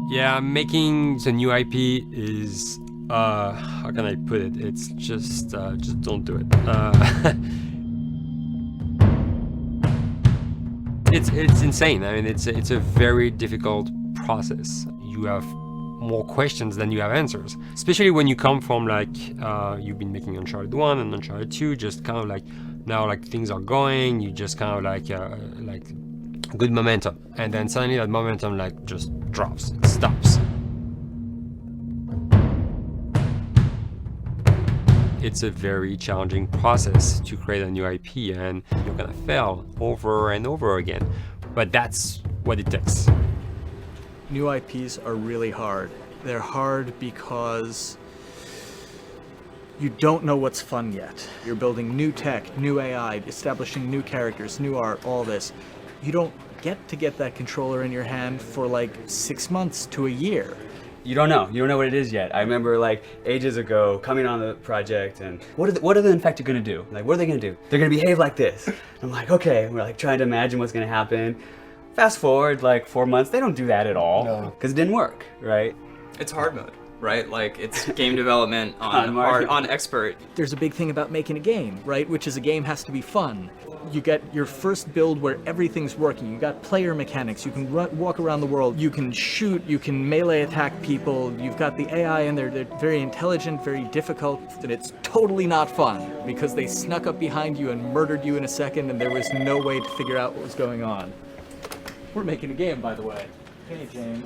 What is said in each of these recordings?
Yeah, making the new IP is how can I put it? It's just don't do it. It's insane. I mean, it's a very difficult process. You have more questions than you have answers, especially when you come from like you've been making Uncharted 1 and Uncharted 2, just kind of like now like things are going, you just kind of like good momentum, and then suddenly that momentum like just drops, it stops. It's a very challenging process to create a new IP, and you're gonna fail over and over again, but that's what it takes. New IPs are really hard. They're hard because you don't know what's fun yet. You're building new tech, new AI, establishing new characters, new art, all this. You don't get that controller in your hand for like 6 months to a year. You don't know what it is yet. I remember like ages ago coming on the project and what are the Infected gonna do? Like, what are they gonna do? They're gonna behave like this. I'm like, okay, we're like trying to imagine what's gonna happen. Fast forward like 4 months, they don't do that at all because it didn't work, right? It's hard mode, right? Like it's game development on expert. There's a big thing about making a game, right? Which is a game has to be fun. You get your first build where everything's working. You got player mechanics. You can walk around the world. You can shoot. You can melee attack people. You've got the AI in there. They're very intelligent, very difficult, and it's totally not fun because they snuck up behind you and murdered you in a second, and there was no way to figure out what was going on. We're making a game, by the way. Hey, James.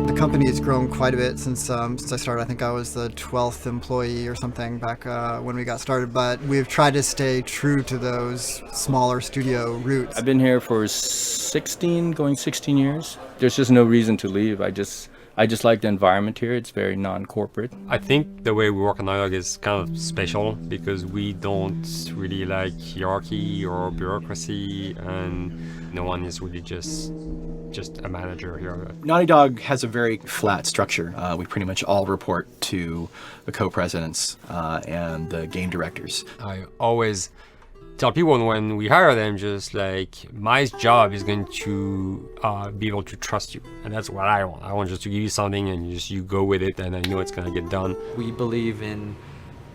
The company has grown quite a bit since I started. I think I was the 12th employee or something back when we got started, but we've tried to stay true to those smaller studio roots. I've been here for 16 years. There's just no reason to leave. I just like the environment here. It's very non-corporate. I think the way we work on Naughty Dog is kind of special because we don't really like hierarchy or bureaucracy, and no one is really just a manager here. Naughty Dog has a very flat structure. We pretty much all report to the co-presidents and the game directors. I always tell people when we hire them, just like, my job is going to be able to trust you, and that's what I want. I want just to give you something and you go with it, and I know it's gonna get done. We believe in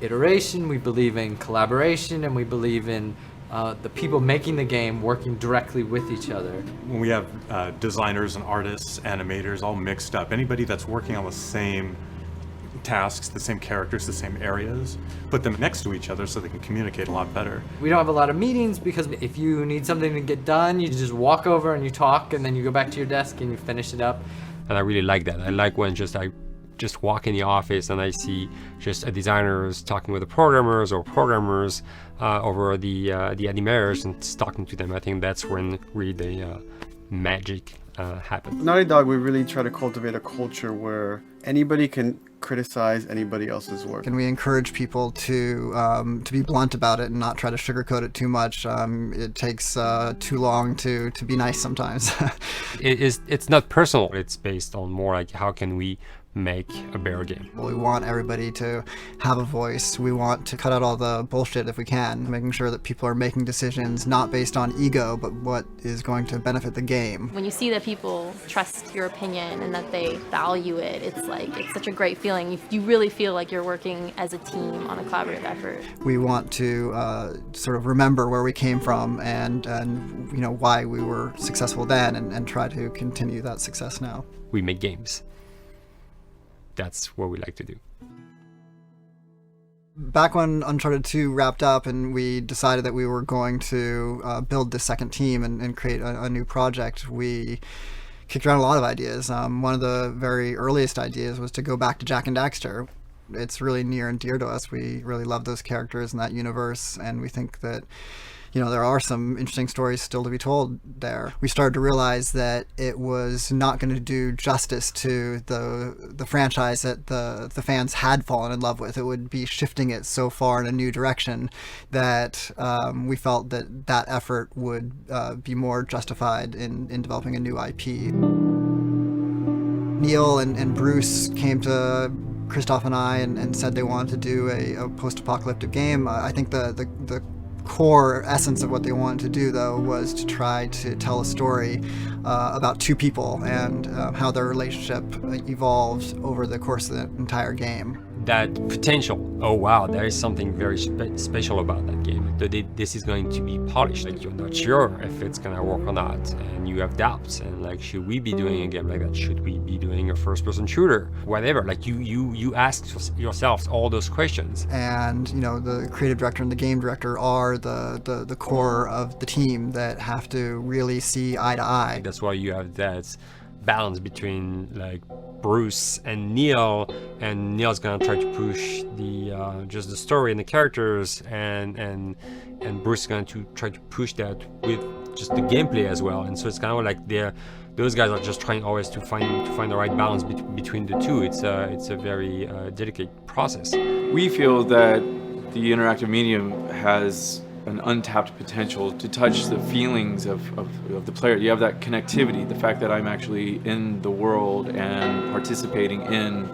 iteration, we believe in collaboration, and we believe in the people making the game working directly with each other. When we have designers and artists, animators all mixed up, anybody that's working on the same tasks, the same characters, the same areas, put them next to each other so they can communicate a lot better. We don't have a lot of meetings because if you need something to get done, you just walk over and you talk, and then you go back to your desk and you finish it up. And I really like that. I like when I just walk in the office and I see just designers talking with the programmers or programmers over the animators and talking to them. I think that's when really the magic happens. Naughty Dog, we really try to cultivate a culture where anybody can criticize anybody else's work. And we encourage people to be blunt about it and not try to sugarcoat it too much. It takes too long to be nice sometimes. It's not personal. It's based on more like how can we make a better game. We want everybody to have a voice. We want to cut out all the bullshit if we can, making sure that people are making decisions not based on ego, but what is going to benefit the game. When you see that people trust your opinion and that they value it, it's such a great feeling. You really feel like you're working as a team on a collaborative effort. We want to sort of remember where we came from and why we were successful then and try to continue that success now. We make games. That's what we like to do. Back when Uncharted 2 wrapped up and we decided that we were going to build the second team and create a new project, we kicked around a lot of ideas. One of the very earliest ideas was to go back to Jak and Daxter. It's really near and dear to us. We really love those characters in that universe, and we think that there are some interesting stories still to be told there. We started to realize that it was not going to do justice to the franchise that the fans had fallen in love with. It would be shifting it so far in a new direction that we felt that effort would be more justified in developing a new IP. Neil and Bruce came to Christoph and I and said they wanted to do a post-apocalyptic game. I think the core essence of what they wanted to do, though, was to try to tell a story about two people and how their relationship evolved over the course of the entire game. That potential, oh wow, there is something very special about that game. This is going to be polished. Like, you're not sure if it's gonna work or not, and you have doubts. And like, should we be doing a game like that? Should we be doing a first-person shooter? Whatever. Like, you ask yourselves all those questions. And the creative director and the game director are the core of the team that have to really see eye to eye. That's why you have that balance between like Bruce and Neil's gonna try to push the just the story and the characters, and Bruce is going to try to push that with just the gameplay as well. And so it's kind of like those guys are just trying always to find the right balance between the two. It's a very delicate process. We feel that the interactive medium has an untapped potential to touch the feelings of the player. You have that connectivity, the fact that I'm actually in the world and participating in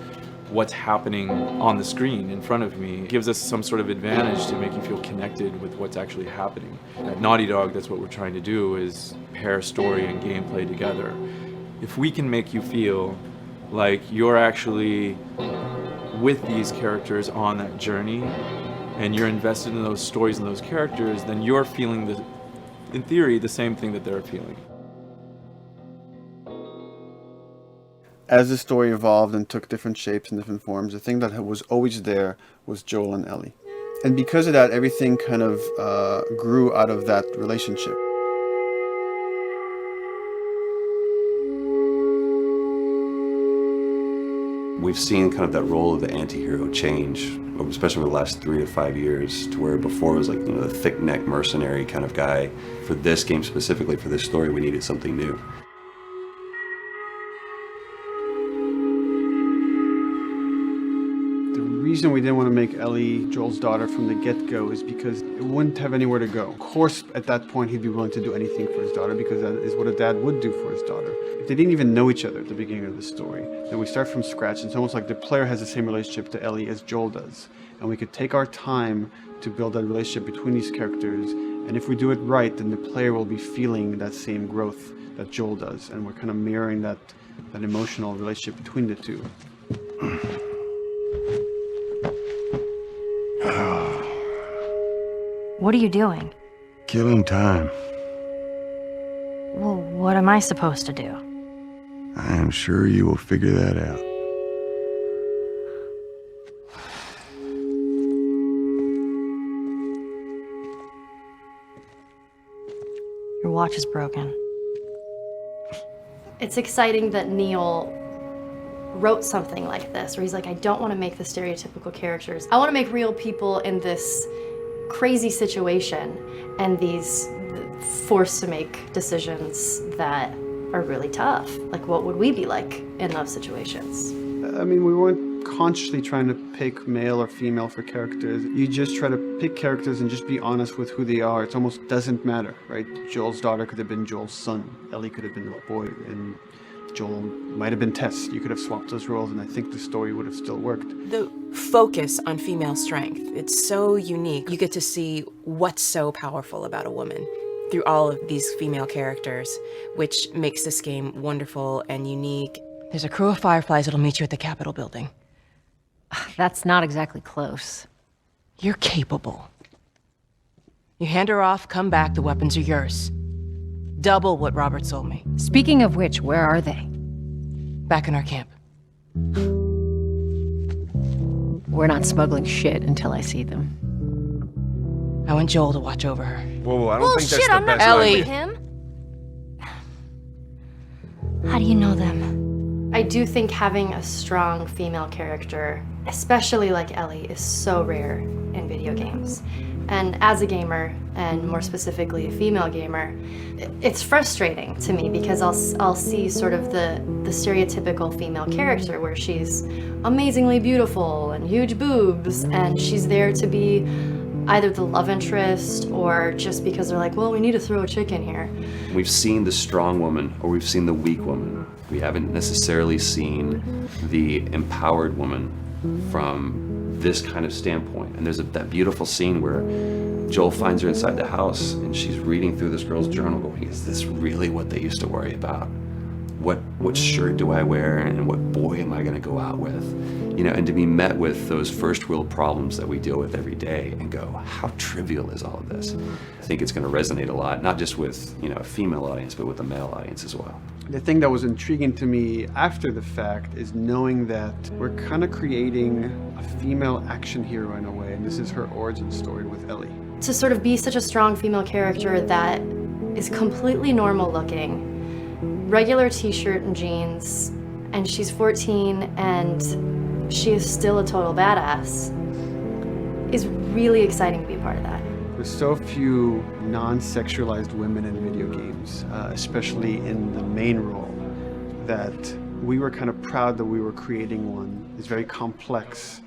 what's happening on the screen in front of me gives us some sort of advantage to make you feel connected with what's actually happening. At Naughty Dog, that's what we're trying to do, is pair story and gameplay together. If we can make you feel like you're actually with these characters on that journey, and you're invested in those stories and those characters, then you're feeling, in theory, the same thing that they're feeling. As the story evolved and took different shapes and different forms, the thing that was always there was Joel and Ellie. And because of that, everything kind of grew out of that relationship. We've seen kind of that role of the anti-hero change, especially over the last 3 to 5 years, to where before it was like, the thick-neck mercenary kind of guy. For this game specifically, for this story, we needed something new. The reason we didn't want to make Ellie Joel's daughter from the get-go is because it wouldn't have anywhere to go. Of course, at that point, he'd be willing to do anything for his daughter, because that is what a dad would do for his daughter. If they didn't even know each other at the beginning of the story, then we start from scratch. It's almost like the player has the same relationship to Ellie as Joel does. And we could take our time to build that relationship between these characters. And if we do it right, then the player will be feeling that same growth that Joel does. And we're kind of mirroring that emotional relationship between the two. What are you doing? Killing time. Well, what am I supposed to do? I am sure you will figure that out. Your watch is broken. It's exciting that Neil wrote something like this, where he's like, I don't want to make the stereotypical characters. I want to make real people in this crazy situation and these forced to make decisions that are really tough. Like, what would we be like in those situations? I mean, we weren't consciously trying to pick male or female for characters. You just try to pick characters and just be honest with who they are. It almost doesn't matter, right? Joel's daughter could have been Joel's son. Ellie could have been a boy, and Joel might have been Tess. You could have swapped those roles, and I think the story would have still worked. The focus on female strength, it's so unique. You get to see what's so powerful about a woman through all of these female characters, which makes this game wonderful and unique. There's a crew of Fireflies that'll meet you at the Capitol building. That's not exactly close. You're capable. You hand her off, come back, the weapons are yours. Double what Robert sold me. Speaking of which, where are they? Back in our camp. We're not smuggling shit until I see them. I want Joel to watch over her. Whoa, I don't think that's shit, the I'm not best Ellie. idea. him. How do you know them? I do think having a strong female character especially like Ellie, is so rare in video games. And as a gamer, and more specifically a female gamer, it's frustrating to me because I'll see sort of the stereotypical female character where she's amazingly beautiful and huge boobs, and she's there to be either the love interest or just because they're like, well, we need to throw a chick in here. We've seen the strong woman or we've seen the weak woman. We haven't necessarily seen the empowered woman from this kind of standpoint. And there's that beautiful scene where Joel finds her inside the house and she's reading through this girl's journal going, is this really what they used to worry about? What shirt do I wear and what boy am I gonna go out with? You know, and to be met with those first world problems that we deal with every day and go, how trivial is all of this? I think it's gonna resonate a lot, not just with, you know, a female audience, but with a male audience as well. The thing that was intriguing to me after the fact is knowing that we're kind of creating a female action hero in a way, and this is her origin story with Ellie. To sort of be such a strong female character that is completely normal looking, regular t-shirt and jeans, and she's 14 and she is still a total badass, is really exciting to be a part of that. There's so few non-sexualized women in video games, especially in the main role, that we were kind of proud that we were creating one. It's very complex,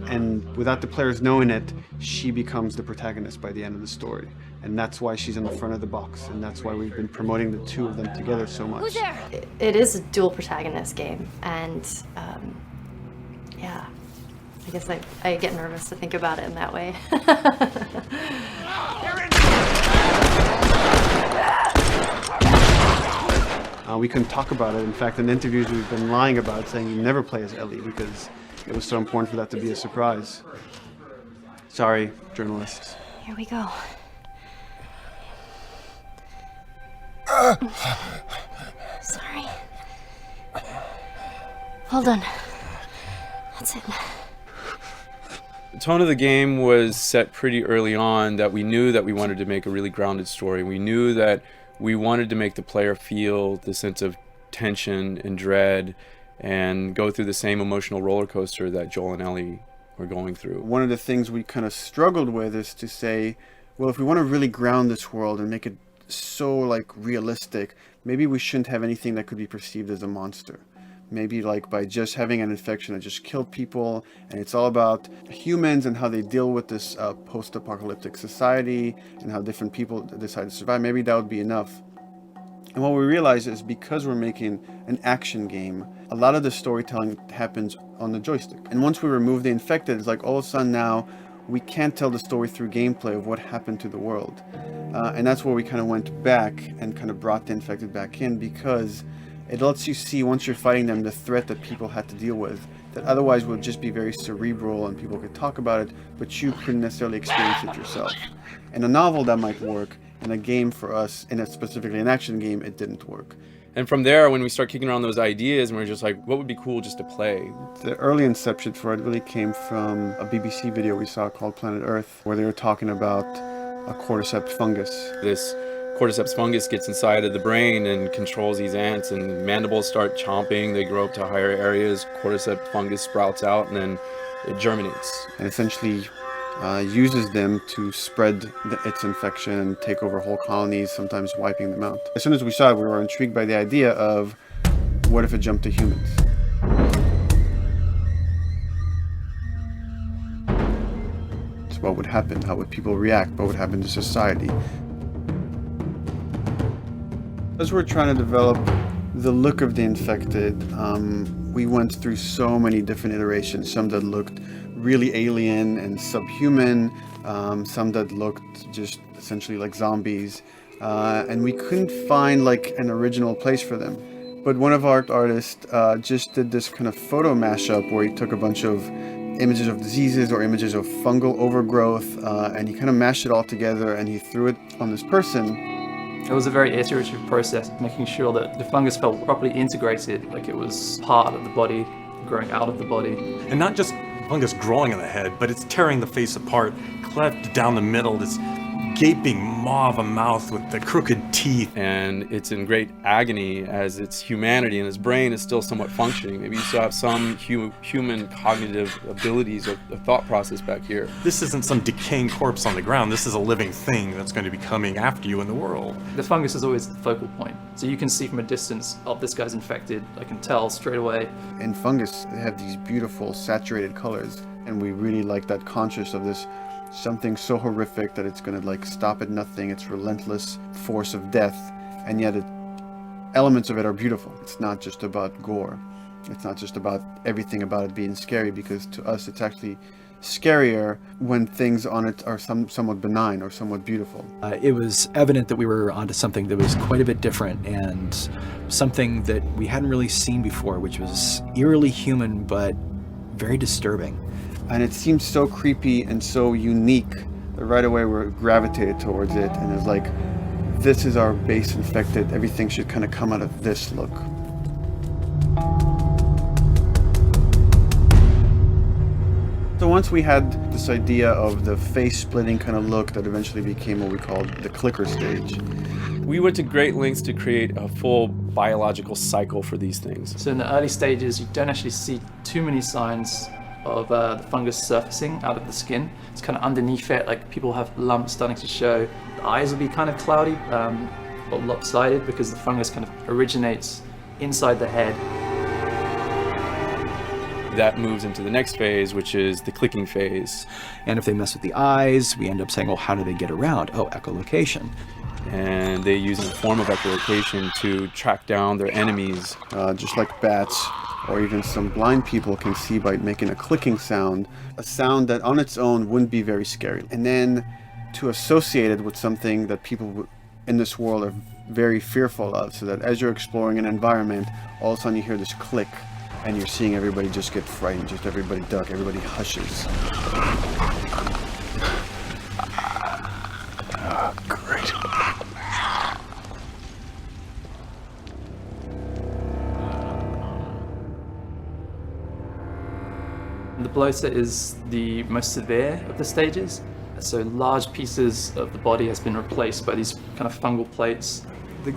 and without the players knowing it, she becomes the protagonist by the end of the story. And that's why she's in the front of the box, and that's why we've been promoting the two of them together so much. Who's there? It is a dual protagonist game, and yeah, I guess I get nervous to think about it in that way. We couldn't talk about it. In fact, in interviews we've been lying about, saying you never play as Ellie because it was so important for that to be a surprise. Sorry, journalists. Here we go. Sorry. Hold on. That's it. The tone of the game was set pretty early on that we knew that we wanted to make a really grounded story. We knew that we wanted to make the player feel the sense of tension and dread and go through the same emotional roller coaster that Joel and Ellie were going through. One of the things we kind of struggled with is to say, well, if we want to really ground this world and make it so like realistic, maybe we shouldn't have anything that could be perceived as a monster. Maybe like by just having an infection that just killed people, and it's all about humans and how they deal with this post-apocalyptic society and how different people decide to survive. Maybe that would be enough. And what we realize is because we're making an action game, a lot of the storytelling happens on the joystick. And once we remove the infected, it's like all of a sudden now we can't tell the story through gameplay of what happened to the world. And that's where we kind of went back and kind of brought the infected back in, because it lets you see, once you're fighting them, the threat that people had to deal with that otherwise would just be very cerebral and people could talk about it, but you couldn't necessarily experience it yourself. In a novel that might work, in a game for us, in a specifically an action game, it didn't work. And from there, when we start kicking around those ideas, and we're just like, what would be cool just to play? The early inception for it really came from a BBC video we saw called Planet Earth, where they were talking about a cordyceps fungus. This cordyceps fungus gets inside of the brain and controls these ants, and mandibles start chomping, they grow up to higher areas, cordyceps fungus sprouts out, and then it germinates. And essentially uses them to spread its infection and take over whole colonies, sometimes wiping them out. As soon as we saw it, we were intrigued by the idea of, what if it jumped to humans? So what would happen? How would people react? What would happen to society? As we're trying to develop the look of the infected, we went through so many different iterations, some that looked really alien and subhuman, some that looked just essentially like zombies, and we couldn't find like an original place for them. But one of our artists just did this kind of photo mashup where he took a bunch of images of diseases or images of fungal overgrowth, and he kind of mashed it all together and he threw it on this person. It was a very iterative process, making sure that the fungus felt properly integrated, like it was part of the body, growing out of the body. And not just fungus growing on the head, but it's tearing the face apart, cleft down the middle, this gaping maw of a mouth with the crooked teeth. And it's in great agony as its humanity and its brain is still somewhat functioning. Maybe you still have some human cognitive abilities or thought process back here. This isn't some decaying corpse on the ground. This is a living thing that's going to be coming after you in the world. The fungus is always the focal point. So you can see from a distance, oh, this guy's infected. I can tell straight away. In fungus, they have these beautiful saturated colors, and we really like that conscious of this something so horrific that it's going to like stop at nothing. It's relentless force of death, and yet elements of it are beautiful. It's not just about gore. It's not just about everything about it being scary, because to us it's actually scarier when things on it are somewhat benign or somewhat beautiful. It was evident that we were onto something that was quite a bit different and something that we hadn't really seen before, which was eerily human but very disturbing. And it seemed so creepy and so unique that right away we gravitated towards it, and it's like, this is our base infected, everything should kind of come out of this look. So once we had this idea of the face-splitting kind of look that eventually became what we called the clicker stage. We went to great lengths to create a full biological cycle for these things. So in the early stages, you don't actually see too many signs of the fungus surfacing out of the skin. It's kind of underneath it, like people have lumps starting to show. The eyes will be kind of cloudy or lopsided because the fungus kind of originates inside the head. That moves into the next phase, which is the clicking phase. And if they mess with the eyes, we end up saying, well, how do they get around? Oh, echolocation. And they use a form of echolocation to track down their enemies. Just like bats, or even some blind people can see by making a clicking sound, a sound that on its own wouldn't be very scary. And then to associate it with something that people in this world are very fearful of, so that as you're exploring an environment, all of a sudden you hear this click, and you're seeing everybody just get frightened, just everybody duck, everybody hushes. Great. The bloater is the most severe of the stages. So large pieces of the body has been replaced by these kind of fungal plates.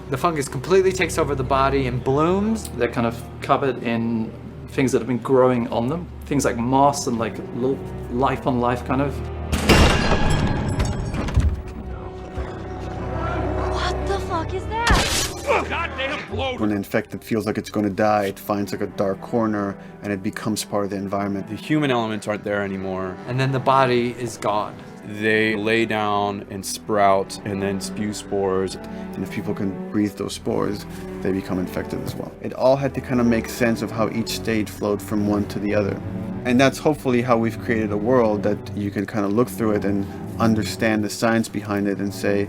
The fungus completely takes over the body and blooms. They're kind of covered in things that have been growing on them. Things like moss and like little life on life kind of. What the fuck is that? Goddamn bloater! When the infected feels like it's going to die, it finds like a dark corner and it becomes part of the environment. The human elements aren't there anymore. And then the body is gone. They lay down and sprout and then spew spores. And if people can breathe those spores, they become infected as well. It all had to kind of make sense of how each stage flowed from one to the other. And that's hopefully how we've created a world that you can kind of look through it and understand the science behind it and say,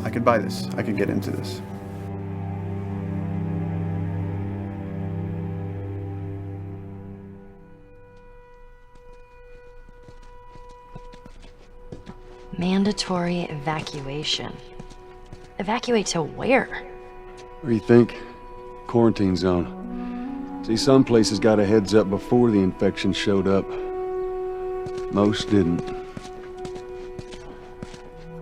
I could buy this, I could get into this. Mandatory evacuation. Evacuate to where? What do you think? Quarantine zone. See, some places got a heads up before the infection showed up. Most didn't.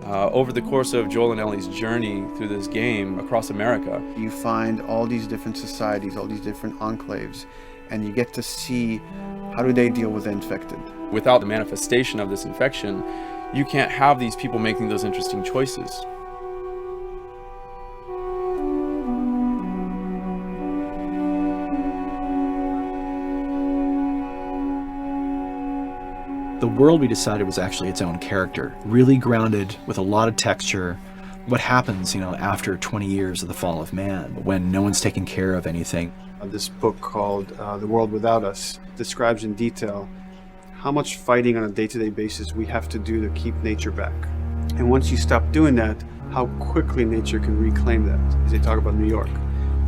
Over the course of Joel and Ellie's journey through this game across America, you find all these different societies, all these different enclaves, and you get to see how do they deal with the infected. without the manifestation of this infection, you can't have these people making those interesting choices. The world we decided was actually its own character, really grounded with a lot of texture. What happens, after 20 years of the fall of man, when no one's taking care of anything? This book called The World Without Us describes in detail how much fighting on a day-to-day basis we have to do to keep nature back. And once you stop doing that, how quickly nature can reclaim that. As they talk about New York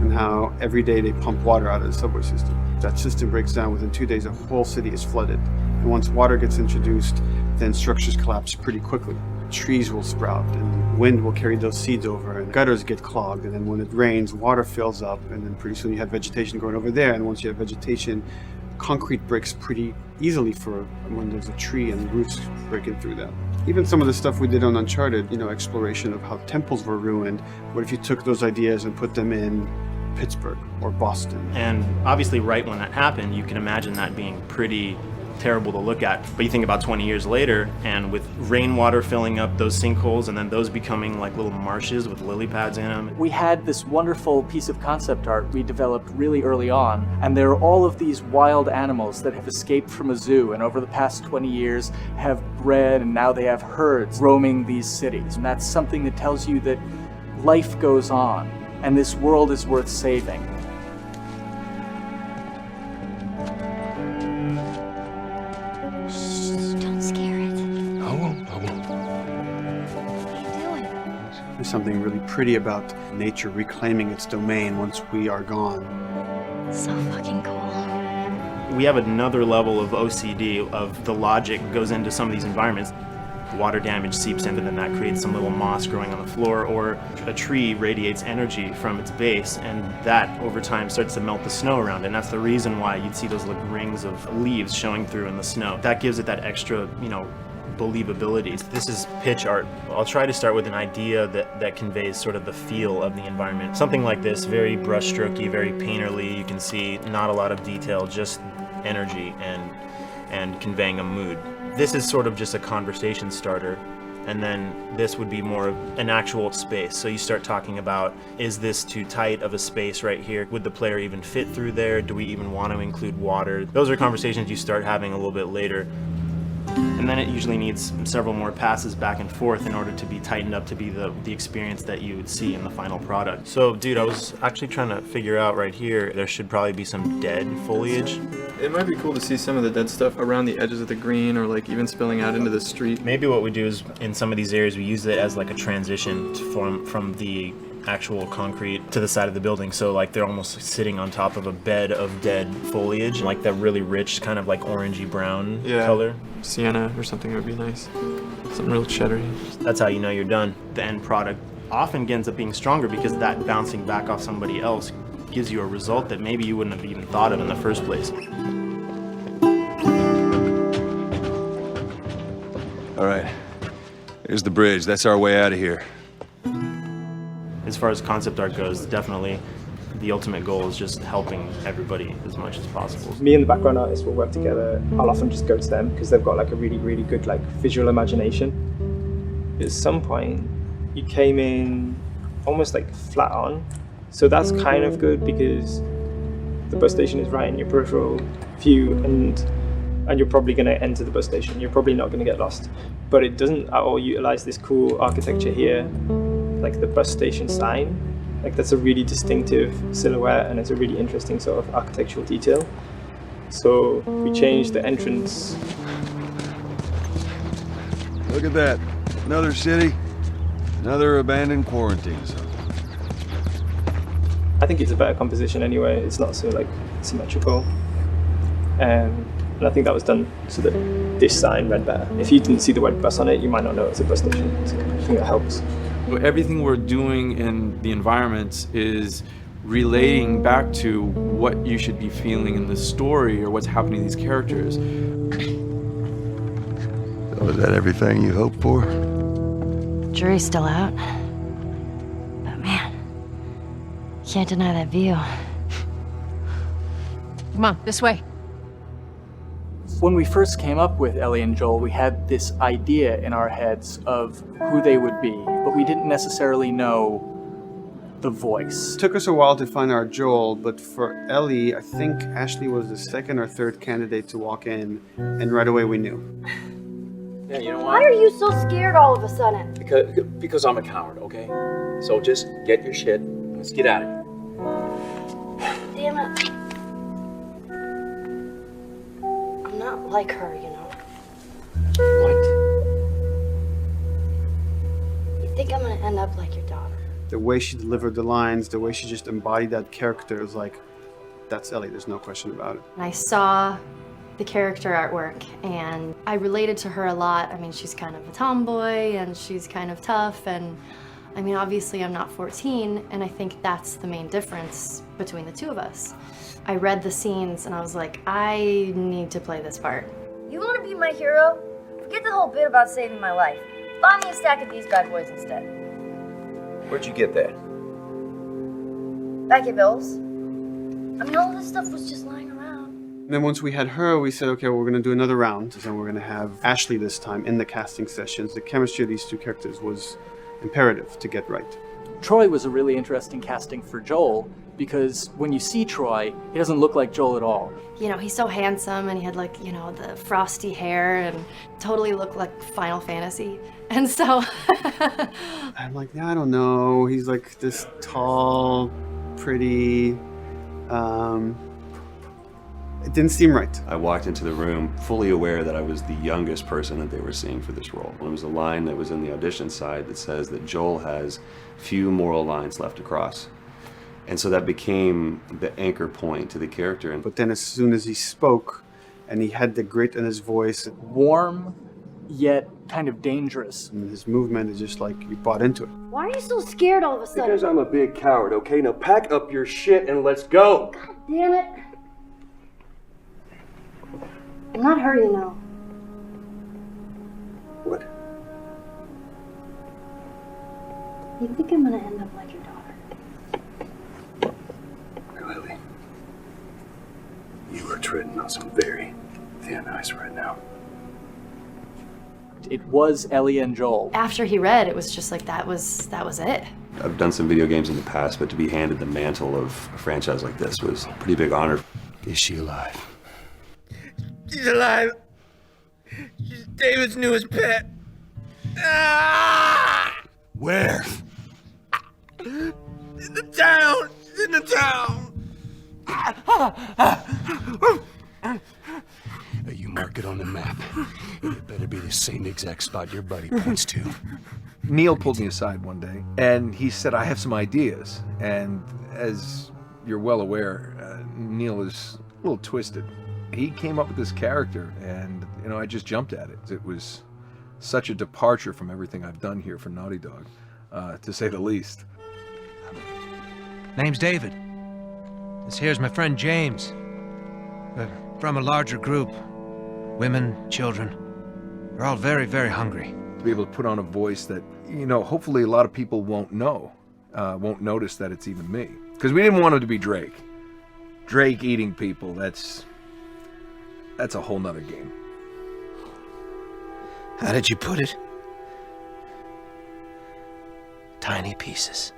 and how every day they pump water out of the subway system. That system breaks down, within 2 days, a whole city is flooded. And once water gets introduced, then structures collapse pretty quickly. Trees will sprout, and wind will carry those seeds over, and gutters get clogged, and then when it rains, water fills up, and then pretty soon you have vegetation growing over there, and once you have vegetation, concrete breaks pretty easily for when there's a tree and roots breaking through that. Even some of the stuff we did on Uncharted, you know, exploration of how temples were ruined. What if you took those ideas and put them in Pittsburgh or Boston? And obviously right when that happened, you can imagine that being pretty terrible to look at. But you think about 20 years later, and with rainwater filling up those sinkholes and then those becoming like little marshes with lily pads in them. We had this wonderful piece of concept art we developed really early on, and there are all of these wild animals that have escaped from a zoo and over the past 20 years have bred, and now they have herds roaming these cities. And that's something that tells you that life goes on and this world is worth saving. There's something really pretty about nature reclaiming its domain once we are gone. So fucking cool. We have another level of OCD of the logic goes into some of these environments. Water damage seeps into them, that creates some little moss growing on the floor, or a tree radiates energy from its base, and that over time starts to melt the snow around it. And that's the reason why you'd see those little rings of leaves showing through in the snow. That gives it that extra, you know, believability. This is pitch art. I'll try to start with an idea that conveys sort of the feel of the environment. Something like this, very brushstrokey, very painterly. You can see not a lot of detail, just energy and conveying a mood. This is sort of just a conversation starter, and then this would be more of an actual space. So you start talking about, is this too tight of a space right here? Would the player even fit through there? Do we even want to include water? Those are conversations you start having a little bit later. And then it usually needs several more passes back and forth in order to be tightened up to be the experience that you would see in the final product. So, dude, I was actually trying to figure out right here, there should probably be some dead foliage. It might be cool to see some of the dead stuff around the edges of the green, or like even spilling out into the street. Maybe what we do is, in some of these areas, we use it as like a transition from the actual concrete to the side of the building, so like they're almost sitting on top of a bed of dead foliage, like that really rich kind of like orangey brown color. Sienna or something would be nice. Something real cheddary. That's how you know you're done. The end product often ends up being stronger because that bouncing back off somebody else gives you a result that maybe you wouldn't have even thought of in the first place. All right, here's the bridge. That's our way out of here. As far as concept art goes, definitely the ultimate goal is just helping everybody as much as possible. Me and the background artist will work together. I'll often just go to them because they've got like a really, really good like visual imagination. At some point, you came in almost like flat on. So that's kind of good because the bus station is right in your peripheral view, and you're probably going to enter the bus station. You're probably not going to get lost. But it doesn't at all utilize this cool architecture here, like the bus station sign. Like that's a really distinctive silhouette, and it's a really interesting sort of architectural detail. So we changed the entrance. Look at that. Another city, another abandoned quarantine zone. I think it's a better composition anyway. It's not so like symmetrical. And I think that was done so that this sign read better. If you didn't see the word bus on it, you might not know it's a bus station. So I think that helps. Everything we're doing in the environments is relating back to what you should be feeling in the story or what's happening to these characters. So is that everything you hoped for? Jury's still out. But man, can't deny that view. Come on, this way. When we first came up with Ellie and Joel, we had this idea in our heads of who they would be, but we didn't necessarily know the voice. It took us a while to find our Joel, but for Ellie, I think Ashley was the second or third candidate to walk in, and right away we knew. Yeah, you know Why what? are you so scared all of a sudden? Because I'm a coward, okay? So just get your shit and let's get out of here. Damn it. I'm not like her, you know. What? You think I'm gonna end up like your daughter? The way she delivered the lines, the way she just embodied that character is like, that's Ellie, there's no question about it. And I saw the character artwork and I related to her a lot. I mean, she's kind of a tomboy and she's kind of tough, and I mean, obviously I'm not 14, and I think that's the main difference between the two of us. I read the scenes and I was like, I need to play this part. You want to be my hero? Forget the whole bit about saving my life. Buy me a stack of these bad boys instead. Where'd you get that? Back at Bill's. I mean, all this stuff was just lying around. And then once we had her, we said, okay, we're going to do another round. And we're going to have Ashley this time in the casting sessions. The chemistry of these two characters was imperative to get right. Troy was a really interesting casting for Joel because when you see Troy, he doesn't look like Joel at all. You know, he's so handsome and he had like, you know, the frosty hair and totally looked like Final Fantasy. And so I'm like, yeah, I don't know. He's like this tall, pretty. It didn't seem right. I walked into the room fully aware that I was the youngest person that they were seeing for this role. There was a line that was in the audition side that says that Joel has few moral lines left to cross. And so that became the anchor point to the character. But then as soon as he spoke and he had the grit in his voice, warm, yet kind of dangerous. And his movement is just like you bought into it. Why are you so scared all of a sudden? Because I'm a big coward, okay? Now pack up your shit and let's go. God damn it. I'm not her, you know. What? You think I'm gonna end up like your daughter? Lily, you are treading on some very thin ice right now. It was Ellie and Joel. after he read, it was just like that was it. I've done some video games in the past, but to be handed the mantle of a franchise like this was a pretty big honor. Is she alive? She's alive. She's David's newest pet. Ah! Where? In the town. She's in the town. You mark it on the map. And it better be the same exact spot your buddy points to. Neil pulled me aside one day, and he said, I have some ideas. And as you're well aware, Neil is a little twisted. He came up with this character, and, you know, I just jumped at it. It was such a departure from everything I've done here for Naughty Dog, to say the least. Name's David. This here's my friend James. We're from a larger group. Women, children. They're all very, very hungry. To be able to put on a voice that, you know, hopefully a lot of people won't know, won't notice that it's even me. Because we didn't want him to be Drake. Drake eating people, that's a whole nother game. How did you put it? Tiny pieces.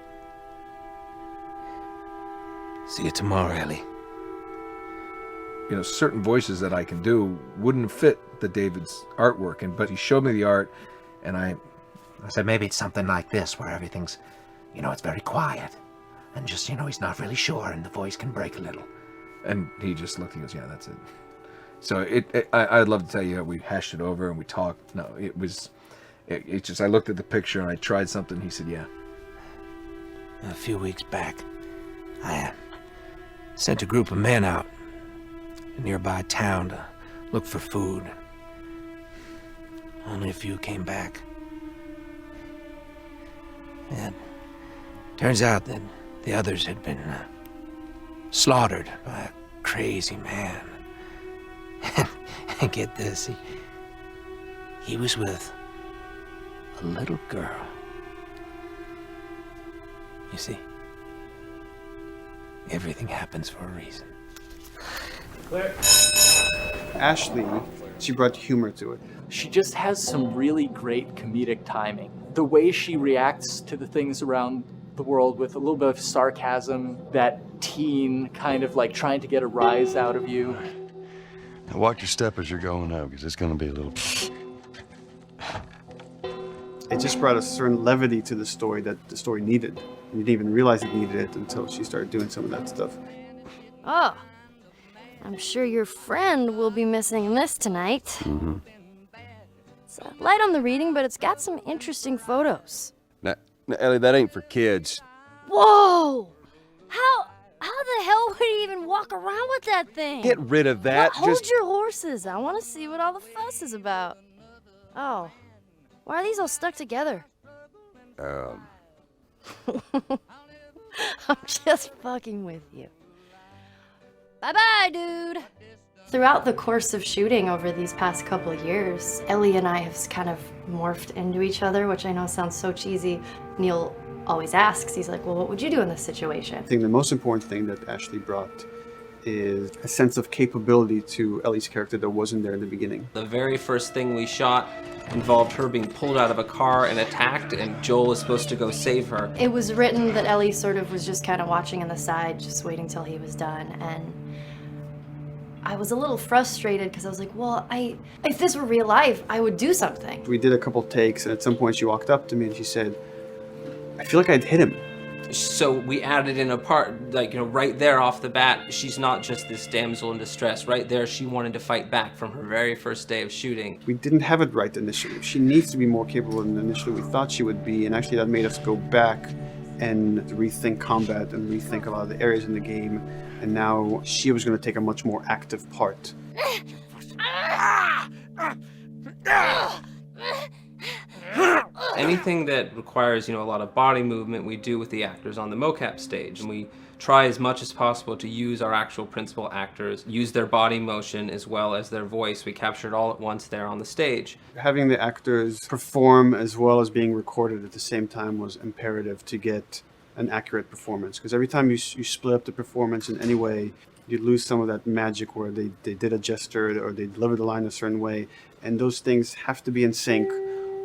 See you tomorrow, Ellie. You know, certain voices that I can do wouldn't fit the David's artwork, but he showed me the art, and I said maybe it's something like this, where everything's, you know, it's very quiet. And just, you know, he's not really sure, and the voice can break a little. And he just looked and goes, yeah, that's it. So I'd love to tell you, we hashed it over and we talked. No, it just, I looked at the picture and I tried something. He said, yeah. A few weeks back, I sent a group of men out a nearby town to look for food. Only a few came back. And turns out that the others had been slaughtered by a crazy man. And get this, he was with a little girl. You see, everything happens for a reason. Claire. Ashley, she brought humor to it. She just has some really great comedic timing. The way she reacts to the things around the world with a little bit of sarcasm, that teen kind of like trying to get a rise out of you. Now watch your step as you're going out, because it's going to be a little... It just brought a certain levity to the story that the story needed. You didn't even realize it needed it until she started doing some of that stuff. Oh, I'm sure your friend will be missing this tonight. Mm-hmm. It's light on the reading, but it's got some interesting photos. Now, Ellie, that ain't for kids. Whoa! How the hell would he even walk around with that thing? Get rid of that. Hold your horses. I want to see what all the fuss is about. Oh, why are these all stuck together? I'm just fucking with you. Bye-bye, dude. Throughout the course of shooting over these past couple of years, Ellie and I have kind of morphed into each other, which I know sounds so cheesy. Neil always asks, he's like, well, what would you do in this situation? I think the most important thing that Ashley brought is a sense of capability to Ellie's character that wasn't there in the beginning. The very first thing we shot involved her being pulled out of a car and attacked, and Joel is supposed to go save her. It was written that Ellie sort of was just kind of watching on the side, just waiting till he was done, and I was a little frustrated because I was like, well, if this were real life, I would do something. We did a couple takes, and at some point she walked up to me and she said, I feel like I'd hit him. So we added in a part, like, you know, right there off the bat, she's not just this damsel in distress. Right there, she wanted to fight back from her very first day of shooting. We didn't have it right initially. She needs to be more capable than initially we thought she would be, and actually that made us go back and rethink combat and rethink a lot of the areas in the game, and now she was going to take a much more active part. Anything that requires, you know, a lot of body movement, we do with the actors on the mocap stage, and we try as much as possible to use our actual principal actors, use their body motion as well as their voice. We capture it all at once there on the stage. Having the actors perform as well as being recorded at the same time was imperative to get an accurate performance, because every time you split up the performance in any way, you lose some of that magic where they did a gesture or they delivered the line a certain way, and those things have to be in sync,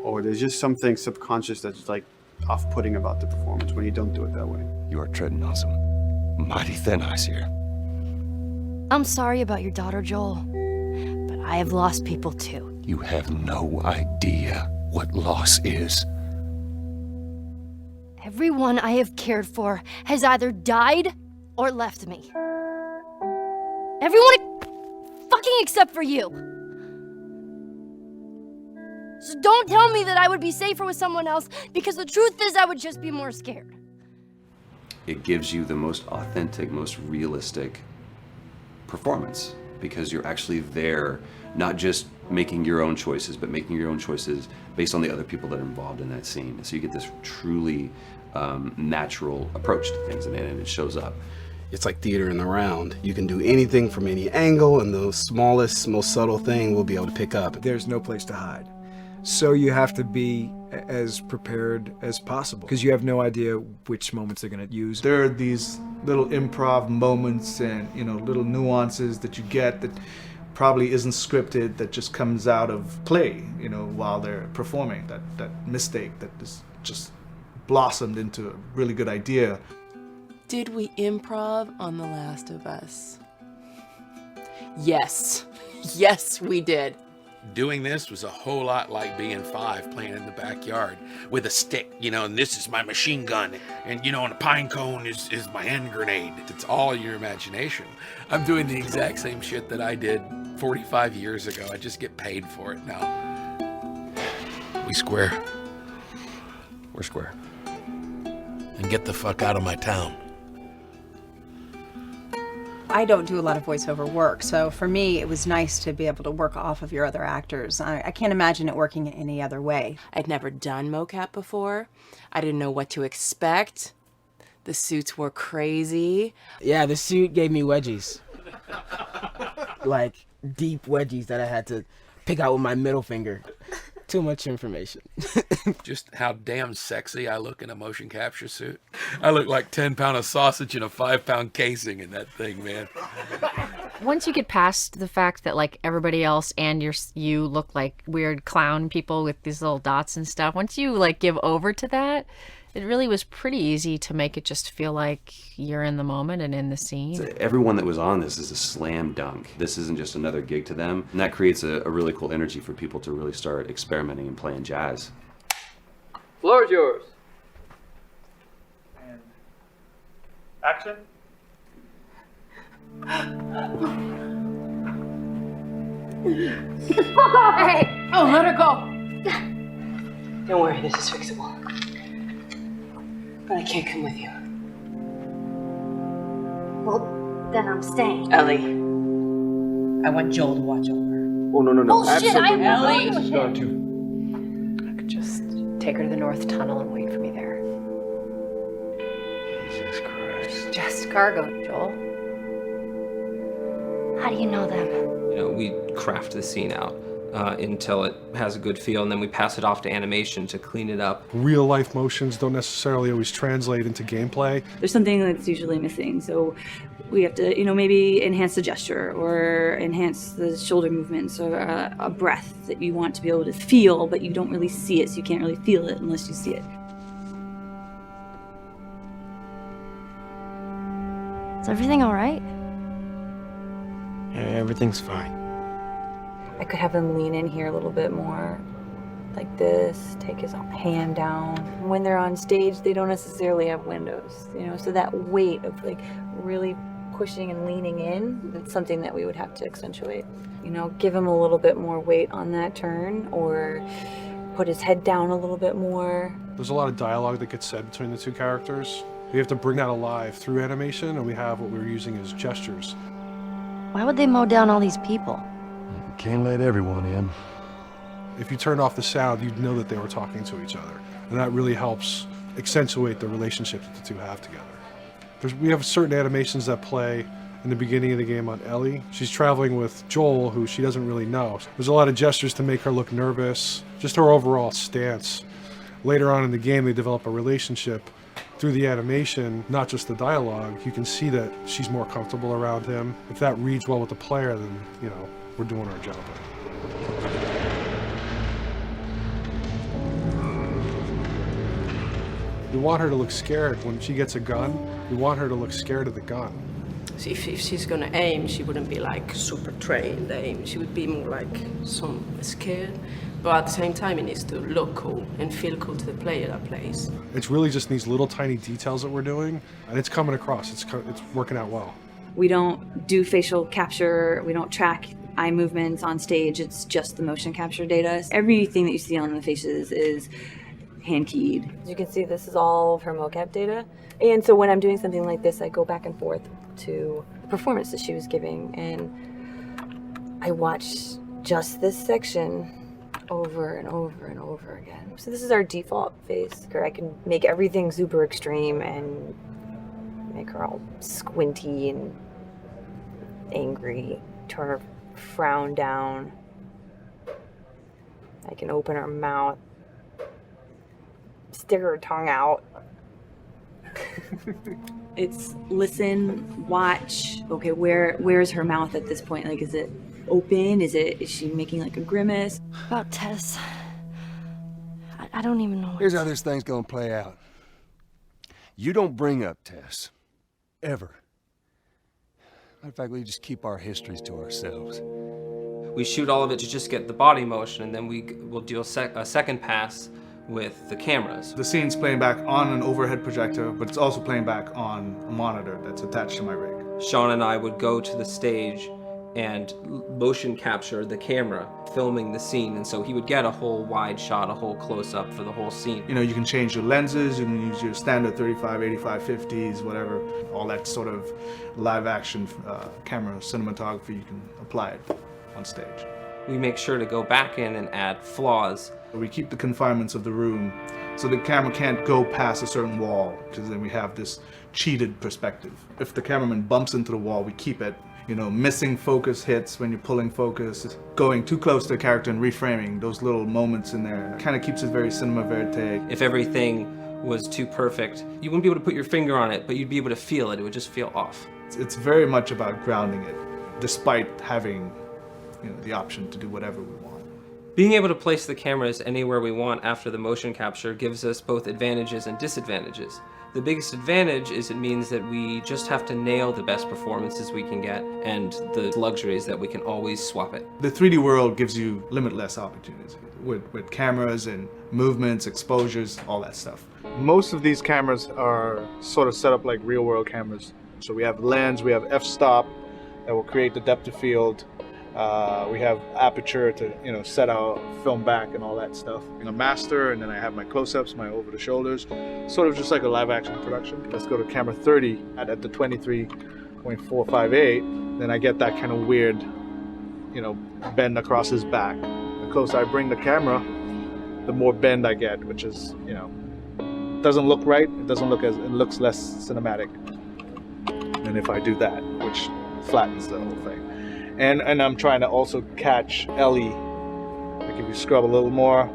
or there's just something subconscious that's like off-putting about the performance when you don't do it that way. You are treading on some mighty thin ice here. I'm sorry about your daughter, Joel, but I have lost people too. You have no idea what loss is. Everyone I have cared for has either died or left me. Everyone fucking except for you. So don't tell me that I would be safer with someone else, because the truth is I would just be more scared. It gives you the most authentic, most realistic performance, because you're actually there, not just making your own choices, but making your own choices based on the other people that are involved in that scene. So you get this truly natural approach to things, and it shows up. It's like theater in the round. You can do anything from any angle, and the smallest, most subtle thing we'll be able to pick up. There's no place to hide. So you have to be as prepared as possible, because you have no idea which moments they're going to use. There are these little improv moments and, you know, little nuances that you get that probably isn't scripted, that just comes out of play, you know, while they're performing. That mistake that is just blossomed into a really good idea. Did we improv on The Last of Us? Yes. Yes, we did. Doing this was a whole lot like being 5 playing in the backyard with a stick, you know, and this is my machine gun, and, you know, and a pine cone is my hand grenade. It's all your imagination. I'm doing the exact same shit that I did 45 years ago. I just get paid for it now. We square. We're square. And get the fuck out of my town. I don't do a lot of voiceover work, so for me it was nice to be able to work off of your other actors. I can't imagine it working in any other way. I'd never done mocap before. I didn't know what to expect. The suits were crazy. Yeah, the suit gave me wedgies. Like, deep wedgies that I had to pick out with my middle finger. Too much information. Just how damn sexy I look in a motion capture suit. I look like 10 pound of sausage in a 5 pound casing in that thing, man. Once you get past the fact that like everybody else and you look like weird clown people with these little dots and stuff, once you like give over to that, it really was pretty easy to make it just feel like you're in the moment and in the scene. So everyone that was on this is a slam dunk. This isn't just another gig to them, and that creates a really cool energy for people to really start experimenting and playing jazz. Floor is yours. And action. Fuck off! Hey! Oh, let her go! Don't worry, this is fixable. But I can't come with you. Well, then I'm staying. Ellie, I want Joel to watch over her. Oh, no. Bullshit, I have no Ellie! idea. She's going I could just take her to the North Tunnel and wait for me there. Jesus Christ. Just cargo, Joel. How do you know them? we craft the scene out until it has a good feel, and then we pass it off to animation to clean it up. Real life motions don't necessarily always translate into gameplay. There's something that's usually missing, so we have to, maybe enhance the gesture or enhance the shoulder movements or a breath that you want to be able to feel, but you don't really see it, so you can't really feel it unless you see it. Is everything all right? Yeah, everything's fine. I could have him lean in here a little bit more, like this, take his hand down. When they're on stage, they don't necessarily have windows, so that weight of like really pushing and leaning in, that's something that we would have to accentuate. Give him a little bit more weight on that turn, or put his head down a little bit more. There's a lot of dialogue that gets said between the two characters. We have to bring that alive through animation, and we have what we're using as gestures. Why would they mow down all these people? Can't let everyone in. If you turned off the sound, you'd know that they were talking to each other. And that really helps accentuate the relationship that the two have together. We have certain animations that play in the beginning of the game on Ellie. She's traveling with Joel, who she doesn't really know. There's a lot of gestures to make her look nervous, just her overall stance. Later on in the game, they develop a relationship through the animation, not just the dialogue. You can see that she's more comfortable around him. If that reads well with the player, then, we're doing our job. We want her to look scared when she gets a gun. We want her to look scared of the gun. So if she's gonna aim, she wouldn't be like super trained aim. She would be more like some scared. But at the same time, it needs to look cool and feel cool to the player that plays. It's really just these little tiny details that we're doing, and it's coming across. It's working out well. We don't do facial capture. We don't track eye movements on stage. It's just the motion capture data. Everything that you see on the faces is hand-keyed. As you can see, this is all of her mocap data. And so when I'm doing something like this, I go back and forth to the performance that she was giving, and I watch just this section over and over and over again. So this is our default face, where I can make everything super extreme and make her all squinty and angry, turn her frown down. I can open her mouth, stick her tongue out. It's listen, watch. Okay, where's her mouth at this point? Like, is it open? Is she making like a grimace? About Tess. I don't even know. Here's how this thing's gonna play out. You don't bring up Tess. Ever. Matter of fact, we just keep our histories to ourselves. We shoot all of it to just get the body motion, and then we'll do a second pass with the cameras. The scene's playing back on an overhead projector, but it's also playing back on a monitor that's attached to my rig. Sean and I would go to the stage and motion capture the camera filming the scene, and so he would get a whole wide shot, a whole close-up for the whole scene. You can change your lenses, you can use your standard 35, 85, 50s, whatever, all that sort of live action camera cinematography, you can apply it on stage. We make sure to go back in and add flaws. We keep the confinements of the room so the camera can't go past a certain wall, because then we have this cheated perspective. If the cameraman bumps into the wall, we keep it. Missing focus hits when you're pulling focus, going too close to the character and reframing those little moments in there. It kind of keeps it very cinema verite. If everything was too perfect, you wouldn't be able to put your finger on it, but you'd be able to feel it. It would just feel off. It's very much about grounding it, despite having the option to do whatever we want. Being able to place the cameras anywhere we want after the motion capture gives us both advantages and disadvantages. The biggest advantage is it means that we just have to nail the best performances we can get, and the luxury is that we can always swap it. The 3D world gives you limitless opportunities with cameras and movements, exposures, all that stuff. Most of these cameras are sort of set up like real world cameras. So we have lens, we have f-stop that will create the depth of field. We have aperture to set our film back and all that stuff. A master, and then I have my close-ups, my over the shoulders, sort of just like a live action production. Let's go to camera 30 at the 23.458. Then I get that kind of weird, bend across his back. The closer I bring the camera, the more bend I get, which is, doesn't look right. It looks less cinematic than if I do that, which flattens the whole thing. And I'm trying to also catch Ellie. Like if you scrub a little more,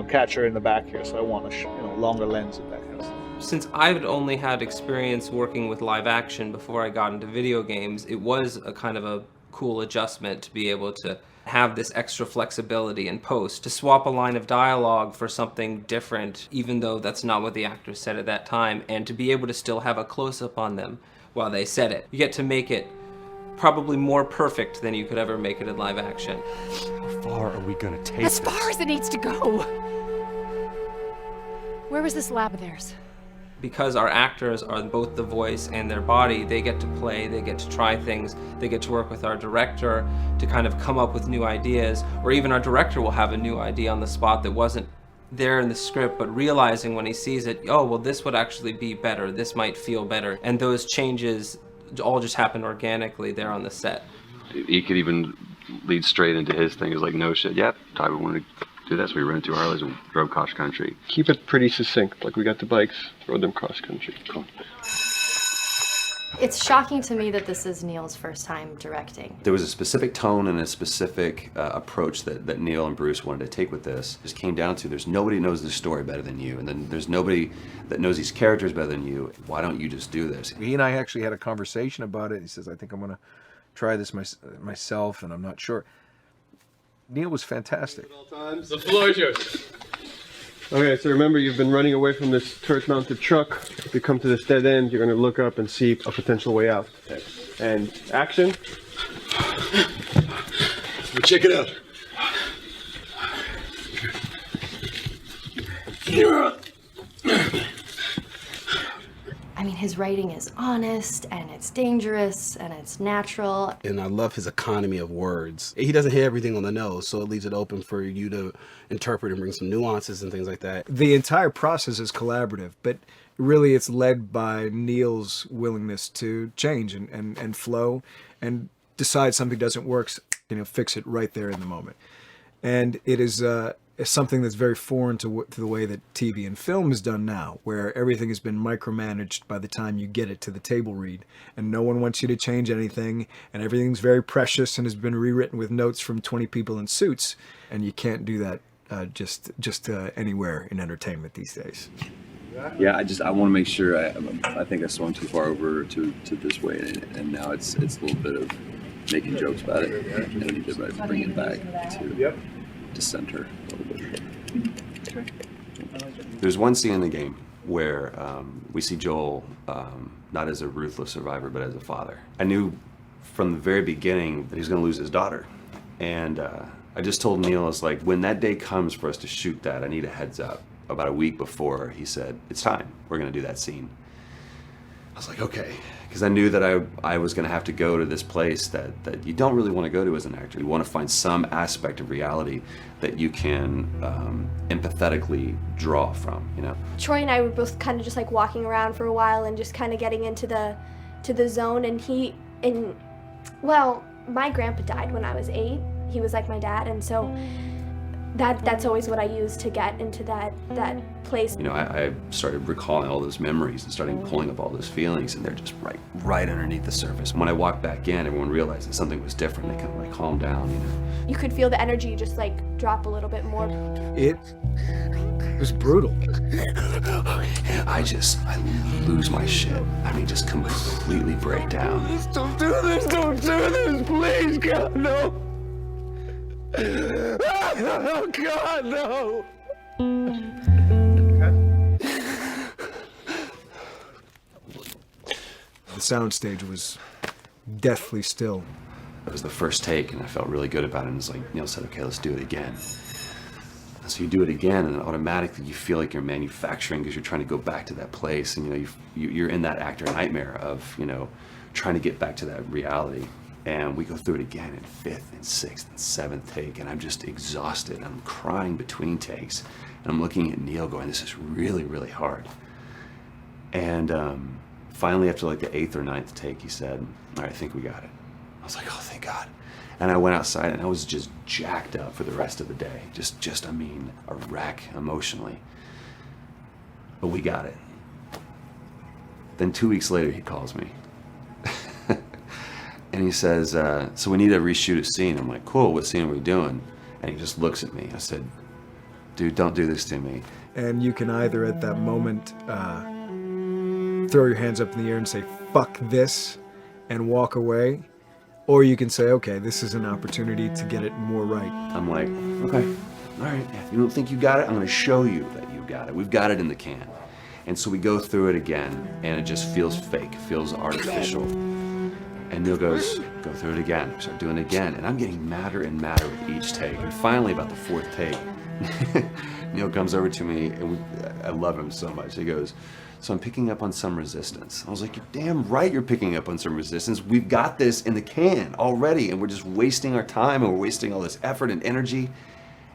catch her in the back here. So I want a longer lens of that kind of stuff. Since I've only had experience working with live action before I got into video games, it was a kind of a cool adjustment to be able to have this extra flexibility in post, to swap a line of dialogue for something different, even though that's not what the actors said at that time, and to be able to still have a close-up on them while they said it. You get to make it probably more perfect than you could ever make it in live action. How far are we gonna take As far as it needs to go. Where was this lab of theirs? Because our actors are both the voice and their body, they get to play, they get to try things, they get to work with our director to kind of come up with new ideas, or even our director will have a new idea on the spot that wasn't there in the script, but realizing when he sees it, oh, well, this would actually be better, this might feel better. And those changes all just happen organically there on the set. He could even lead straight into his thing. It's like, no shit, yep, Tyler wanted to do that, so we rented 2 Harleys and drove cross country. Keep it pretty succinct. Like we got the bikes, rode them cross country. Cool. It's shocking to me that this is Neil's first time directing. There was a specific tone and a specific approach that Neil and Bruce wanted to take with this. It just came down to there's nobody who knows this story better than you, and then there's nobody that knows these characters better than you. Why don't you just do this? He and I actually had a conversation about it. He says, I think I'm going to try this myself, and I'm not sure. Neil was fantastic. The floor is yours. Okay, so remember, you've been running away from this turret-mounted truck. If you come to this dead end, you're going to look up and see a potential way out. Okay. And action. Check it out. I mean, his writing is honest, and it's dangerous, and it's natural. And I love his economy of words. He doesn't hit everything on the nose, so it leaves it open for you to interpret and bring some nuances and things like that. The entire process is collaborative, but really it's led by Neil's willingness to change and flow and decide something doesn't work, fix it right there in the moment. And it is something that's very foreign to the way that TV and film is done now, where everything has been micromanaged by the time you get it to the table read, and no one wants you to change anything, and everything's very precious and has been rewritten with notes from 20 people in suits, and you can't do that just anywhere in entertainment these days. Yeah, I want to make sure. I think I swung too far over to this way, and now it's a little bit of making jokes about it, and I need to bring it back to center a little bit. There's one scene in the game where we see Joel not as a ruthless survivor, but as a father. I knew from the very beginning that he was going to lose his daughter, and I just told Neil, I was like, when that day comes for us to shoot that, I need a heads up. About a week before, he said, it's time, we're going to do that scene. I was like, okay, because I knew that I was going to have to go to this place that you don't really want to go to as an actor. You want to find some aspect of reality that you can empathetically draw from, Troy and I were both kind of just like walking around for a while and just kind of getting into the zone, and well, my grandpa died when I was 8. He was like my dad, and so that's always what I use to get into that place. I started recalling all those memories and starting pulling up all those feelings, and they're just right underneath the surface. When I walked back in, everyone realized that something was different. They kind of like calmed down, You could feel the energy just like drop a little bit more. It was brutal. I lose my shit. I mean, just completely break down. Don't do this, please, God, no. Oh God, no! The soundstage was deathly still. It was the first take, and I felt really good about it. And it's like Neil said, "Okay, let's do it again." And so you do it again, and automatically you feel like you're manufacturing because you're trying to go back to that place, and you're in that actor nightmare of trying to get back to that reality. And we go through it again in 5th and 6th and 7th take, and I'm just exhausted. I'm crying between takes, and I'm looking at Neil going, this is really, really hard. And finally, after like the 8th or 9th take, he said, all right, I think we got it. I was like, oh, thank God. And I went outside, and I was just jacked up for the rest of the day. Just a wreck emotionally. But we got it. Then 2 weeks later, he calls me. And And he says, so we need to reshoot a scene. I'm like, cool, what scene are we doing? And he just looks at me. I said, dude, don't do this to me. And you can either at that moment throw your hands up in the air and say, fuck this, and walk away. Or you can say, okay, this is an opportunity to get it more right. I'm like, okay, all right. If you don't think you got it, I'm going to show you that you got it. We've got it in the can. And so we go through it again, and it just feels fake, feels artificial. And Neil goes, go through it again. We start doing it again. And I'm getting madder and madder with each take. And finally, about the fourth take, Neil comes over to me, and I love him so much. He goes, so I'm picking up on some resistance. I was like, you're damn right you're picking up on some resistance. We've got this in the can already, and we're just wasting our time, and we're wasting all this effort and energy.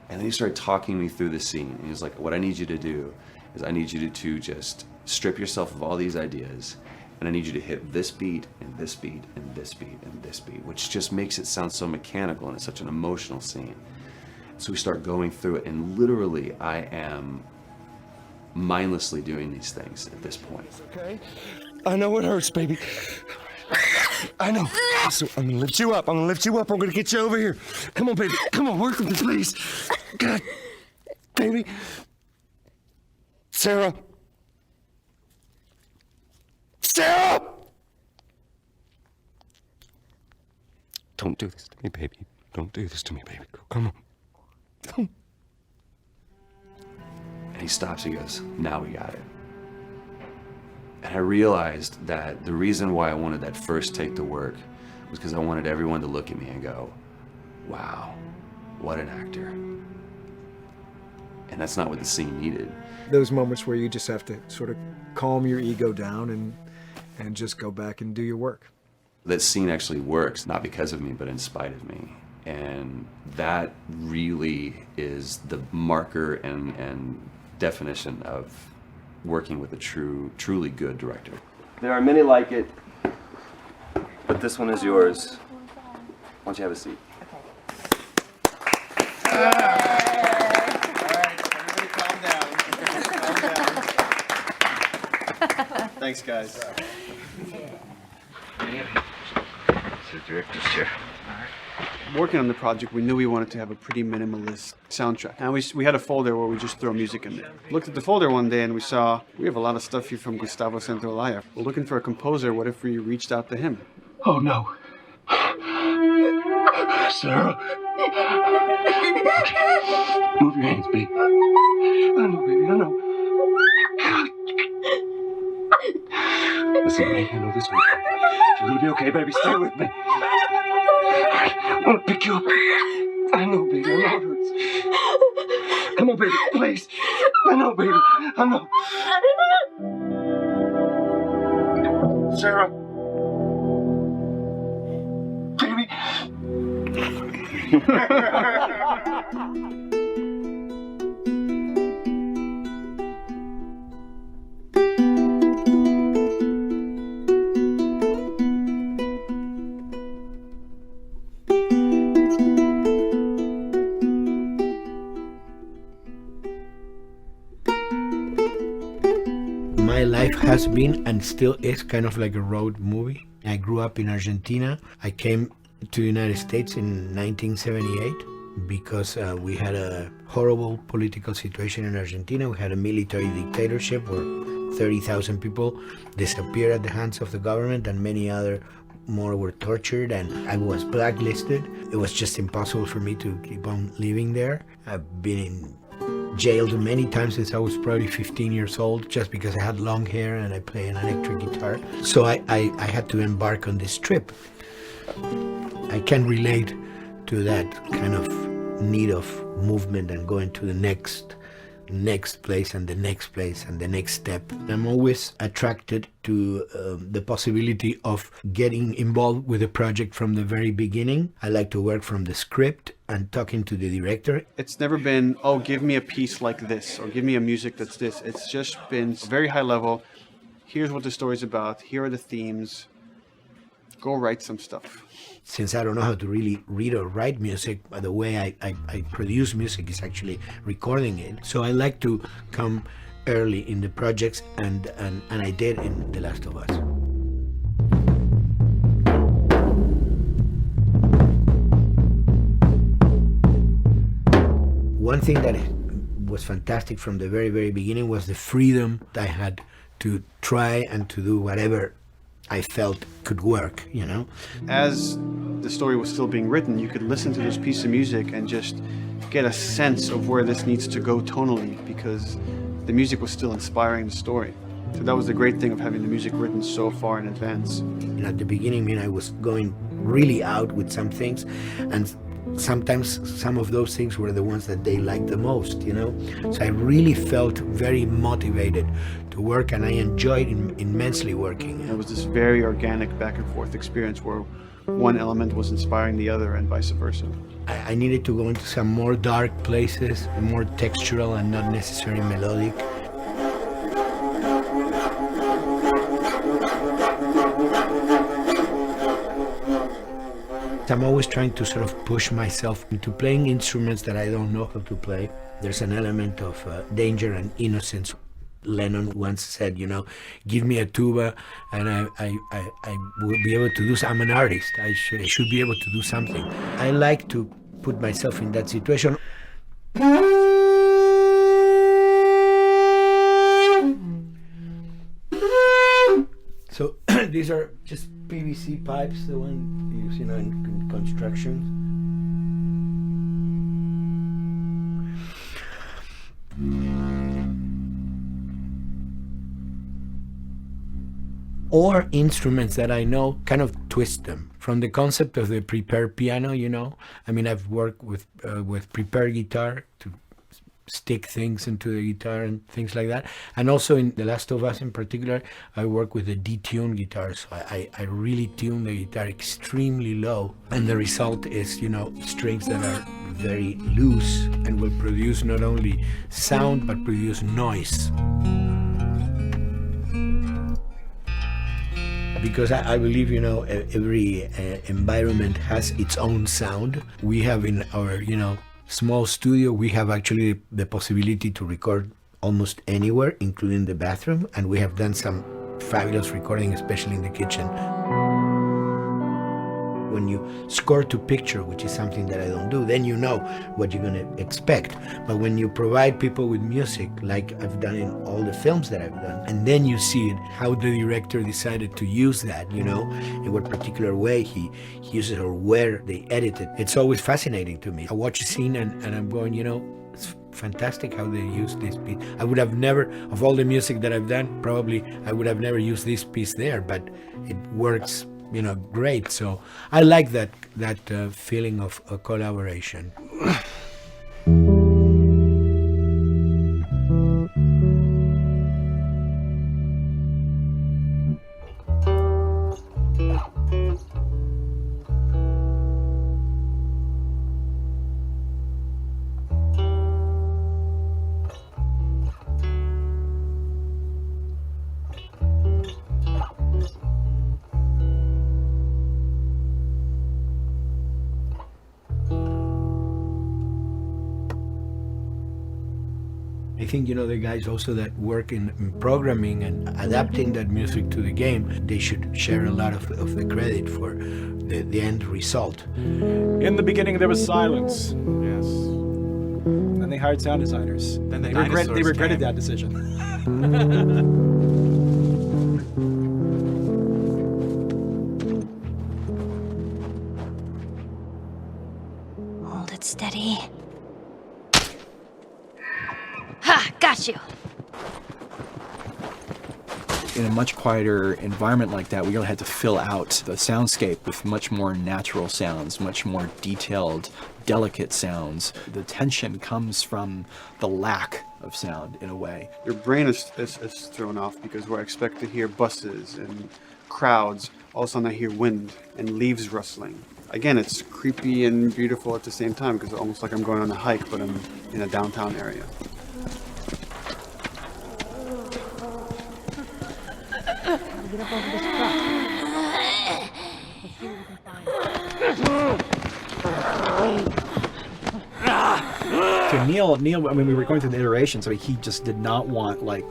And then he started talking me through the scene. And he was like, what I need you to do is I need you to just strip yourself of all these ideas, and I need you to hit this beat, and this beat, and this beat, and this beat, which just makes it sound so mechanical, and it's such an emotional scene. So we start going through it, and literally I am mindlessly doing these things at this point. Okay? I know it hurts, baby. I know. So I'm gonna lift you up. I'm gonna lift you up. I'm gonna get you over here. Come on, baby. Come on, work with me, please. God, baby. Sarah. Sarah! Don't do this to me, baby. Don't do this to me, baby. Come on. Come. And he stops, he goes, now we got it. And I realized that the reason why I wanted that first take to work was because I wanted everyone to look at me and go, wow, what an actor. And that's not what the scene needed. Those moments where you just have to sort of calm your ego down and just go back and do your work. That scene actually works, not because of me, but in spite of me. And that really is the marker and definition of working with a truly good director. There are many like it, but this one is yours. Why don't you have a seat? Thanks, guys. It's the director's chair. Working on the project, we knew we wanted to have a pretty minimalist soundtrack. And we had a folder where we just throw music in there. Looked at the folder one day and we saw, we have a lot of stuff here from Gustavo Santaolalla. We're looking for a composer. What if we reached out to him? Oh, no. Sarah. Move your hands, baby. I know, baby, I know. Listen to me, I know this one. You're gonna be okay, baby. Stay with me. I want to pick you up. I know, baby. I know it hurts. Come on, baby. Please. I know, baby. I know. Sarah. Baby. My life has been and still is kind of like a road movie. I grew up in Argentina. I came to the United States in 1978 because we had a horrible political situation in Argentina. We had a military dictatorship where 30,000 people disappeared at the hands of the government and many other more were tortured, and I was blacklisted. It was just impossible for me to keep on living there. I've been in jailed many times since I was probably 15 years old just because I had long hair and I play an electric guitar. So I had to embark on this trip. I can relate to that kind of need of movement and going to the next place and the next place and the next step. I'm always attracted to the possibility of getting involved with a project from the very beginning. I like to work from the script and talking to the director. It's never been, oh, give me a piece like this or give me a music that's this. It's just been very high level. Here's what the story's about. Here are the themes. Go write some stuff. Since I don't know how to really read or write music, the way I produce music is actually recording it. So I like to come early in the projects, and I did in The Last of Us. one thing that was fantastic from the very, very beginning was the freedom I had to try and to do whatever I felt could work, you know? As the story was still being written, you could listen to this piece of music and just get a sense of where this needs to go tonally, because the music was still inspiring the story. So that was the great thing of having the music written so far in advance. And at the beginning, I mean, I was going really out with some things, and sometimes some of those things were the ones that they liked the most, you know? So I really felt very motivated to work, and I enjoyed immensely working. It was this very organic back and forth experience where one element was inspiring the other and vice versa. I needed to go into some more dark places, more textural and not necessarily melodic. I'm always trying to sort of push myself into playing instruments that I don't know how to play. There's an element of danger and innocence. Lennon once said, you know, give me a tuba and I will be able to do I'm an artist. I should be able to do something. I like to put myself in that situation. So these are just PVC pipes, the one used, you know, in construction. Or instruments that I know, kind of twist them. From the concept of the prepared piano, you know, I mean, I've worked with prepared guitar to stick things into the guitar and things like that. And also in The Last of Us in particular, I work with a detuned guitar. So I really tune the guitar extremely low. And the result is, you know, strings that are very loose and will produce not only sound, but produce noise. Because I believe, you know, every environment has its own sound. We have in our, you know, small studio, we have actually the possibility to record almost anywhere, including the bathroom, and we have done some fabulous recording, especially in the kitchen. When you score to picture, which is something that I don't do, then you know what you're going to expect. But when you provide people with music, like I've done in all the films that I've done, and then you see it, how the director decided to use that, you know, in what particular way he uses it or where they edit it. It's always fascinating to me. I watch a scene and I'm going, you know, it's fantastic how they use this piece. I would have never, of all the music that I've done, probably I would have never used this piece there, but it works, you know, great. So I like that feeling of a collaboration. I think, you know, the guys also that work in programming and adapting that music to the game, they should share a lot of the credit for the end result. In the beginning, there was silence. Yes. Then they hired sound designers. Then they regretted that decision. Hold it steady. Ha! Got you! In a much quieter environment like that, we really had to fill out the soundscape with much more natural sounds, much more detailed, delicate sounds. The tension comes from the lack of sound, in a way. Your brain is thrown off because where I expect to hear buses and crowds, all of a sudden I hear wind and leaves rustling. Again, it's creepy and beautiful at the same time because it's almost like I'm going on a hike, but I'm in a downtown area. Get up over this truck. Let's see what we can find. To Neil, I mean, we were going through the iterations, so he just did not want, like,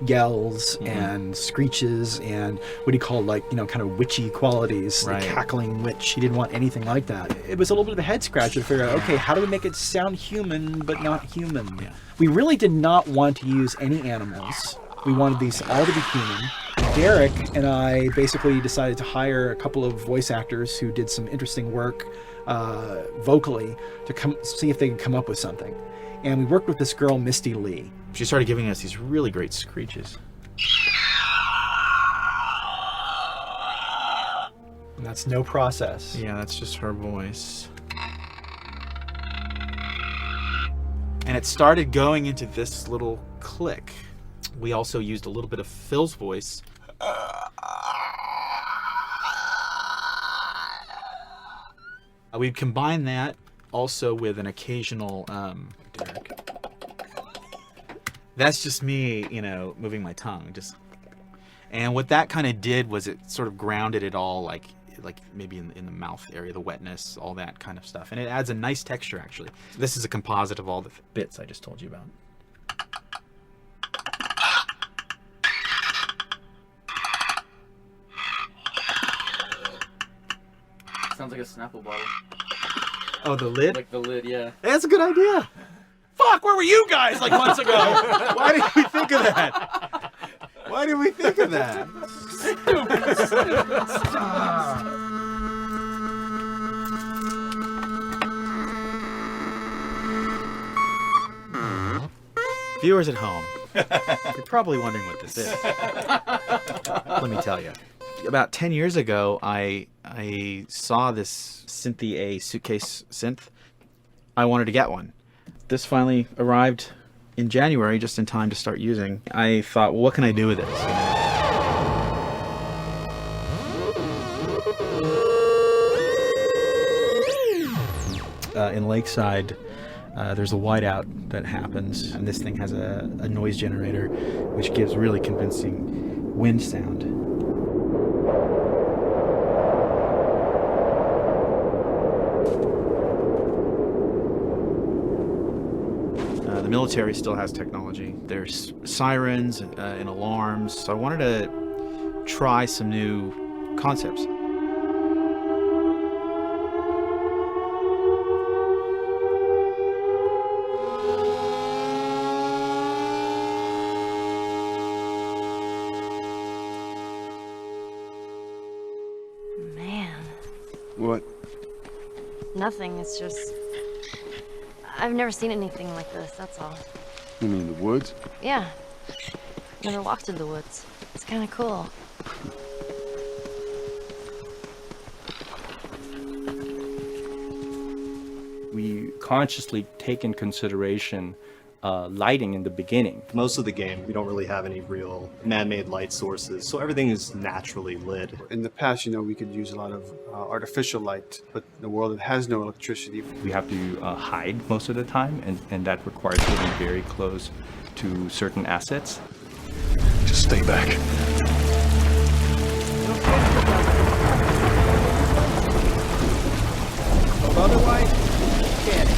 yells and screeches and what he called kind of witchy qualities, Right. the cackling witch. He didn't want anything like that. It was a little bit of a head scratcher to figure out, okay, how do we make it sound human but not human? We really did not want to use any animals. We wanted these all to be human. Derek and I basically decided to hire a couple of voice actors who did some interesting work vocally to see if they could come up with something. And we worked with this girl, Misty Lee. She started giving us these really great screeches. And that's no process. Yeah, that's just her voice. And it started going into this little click. We also used a little bit of Phil's voice. We'd combine that also with an occasional Derek. That's just me, moving my tongue. And what that kind of did was it sort of grounded it all, like maybe in the mouth area, the wetness, all that kind of stuff. And it adds a nice texture, actually. This is a composite of all the bits I just told you about. Sounds like a Snapple bottle. Oh, the lid? Like the lid, yeah. That's a good idea. Fuck, where were you guys like months ago? Why did we think of that? Why did we think of that? Viewers at home, you're probably wondering what this is. Let me tell you. About 10 years ago, I saw this Synthi A suitcase synth. I wanted to get one. This finally arrived in January, just in time to start using. I thought, well, what can I do with this? In Lakeside, there's a whiteout that happens, and this thing has a noise generator, which gives really convincing wind sound. The military still has technology. There's sirens and alarms, so I wanted to try some new concepts. Man, What? nothing. It's just... I've never seen anything like this, that's all. You mean the woods? Yeah. Never walked in the woods. It's kind of cool. We consciously take in consideration lighting in the beginning. Most of the game, we don't really have any real man-made light sources, so everything is naturally lit. In the past, we could use a lot of artificial light, but in a world that has no electricity. We have to hide most of the time, and that requires getting very close to certain assets. Just stay back. Otherwise, get it.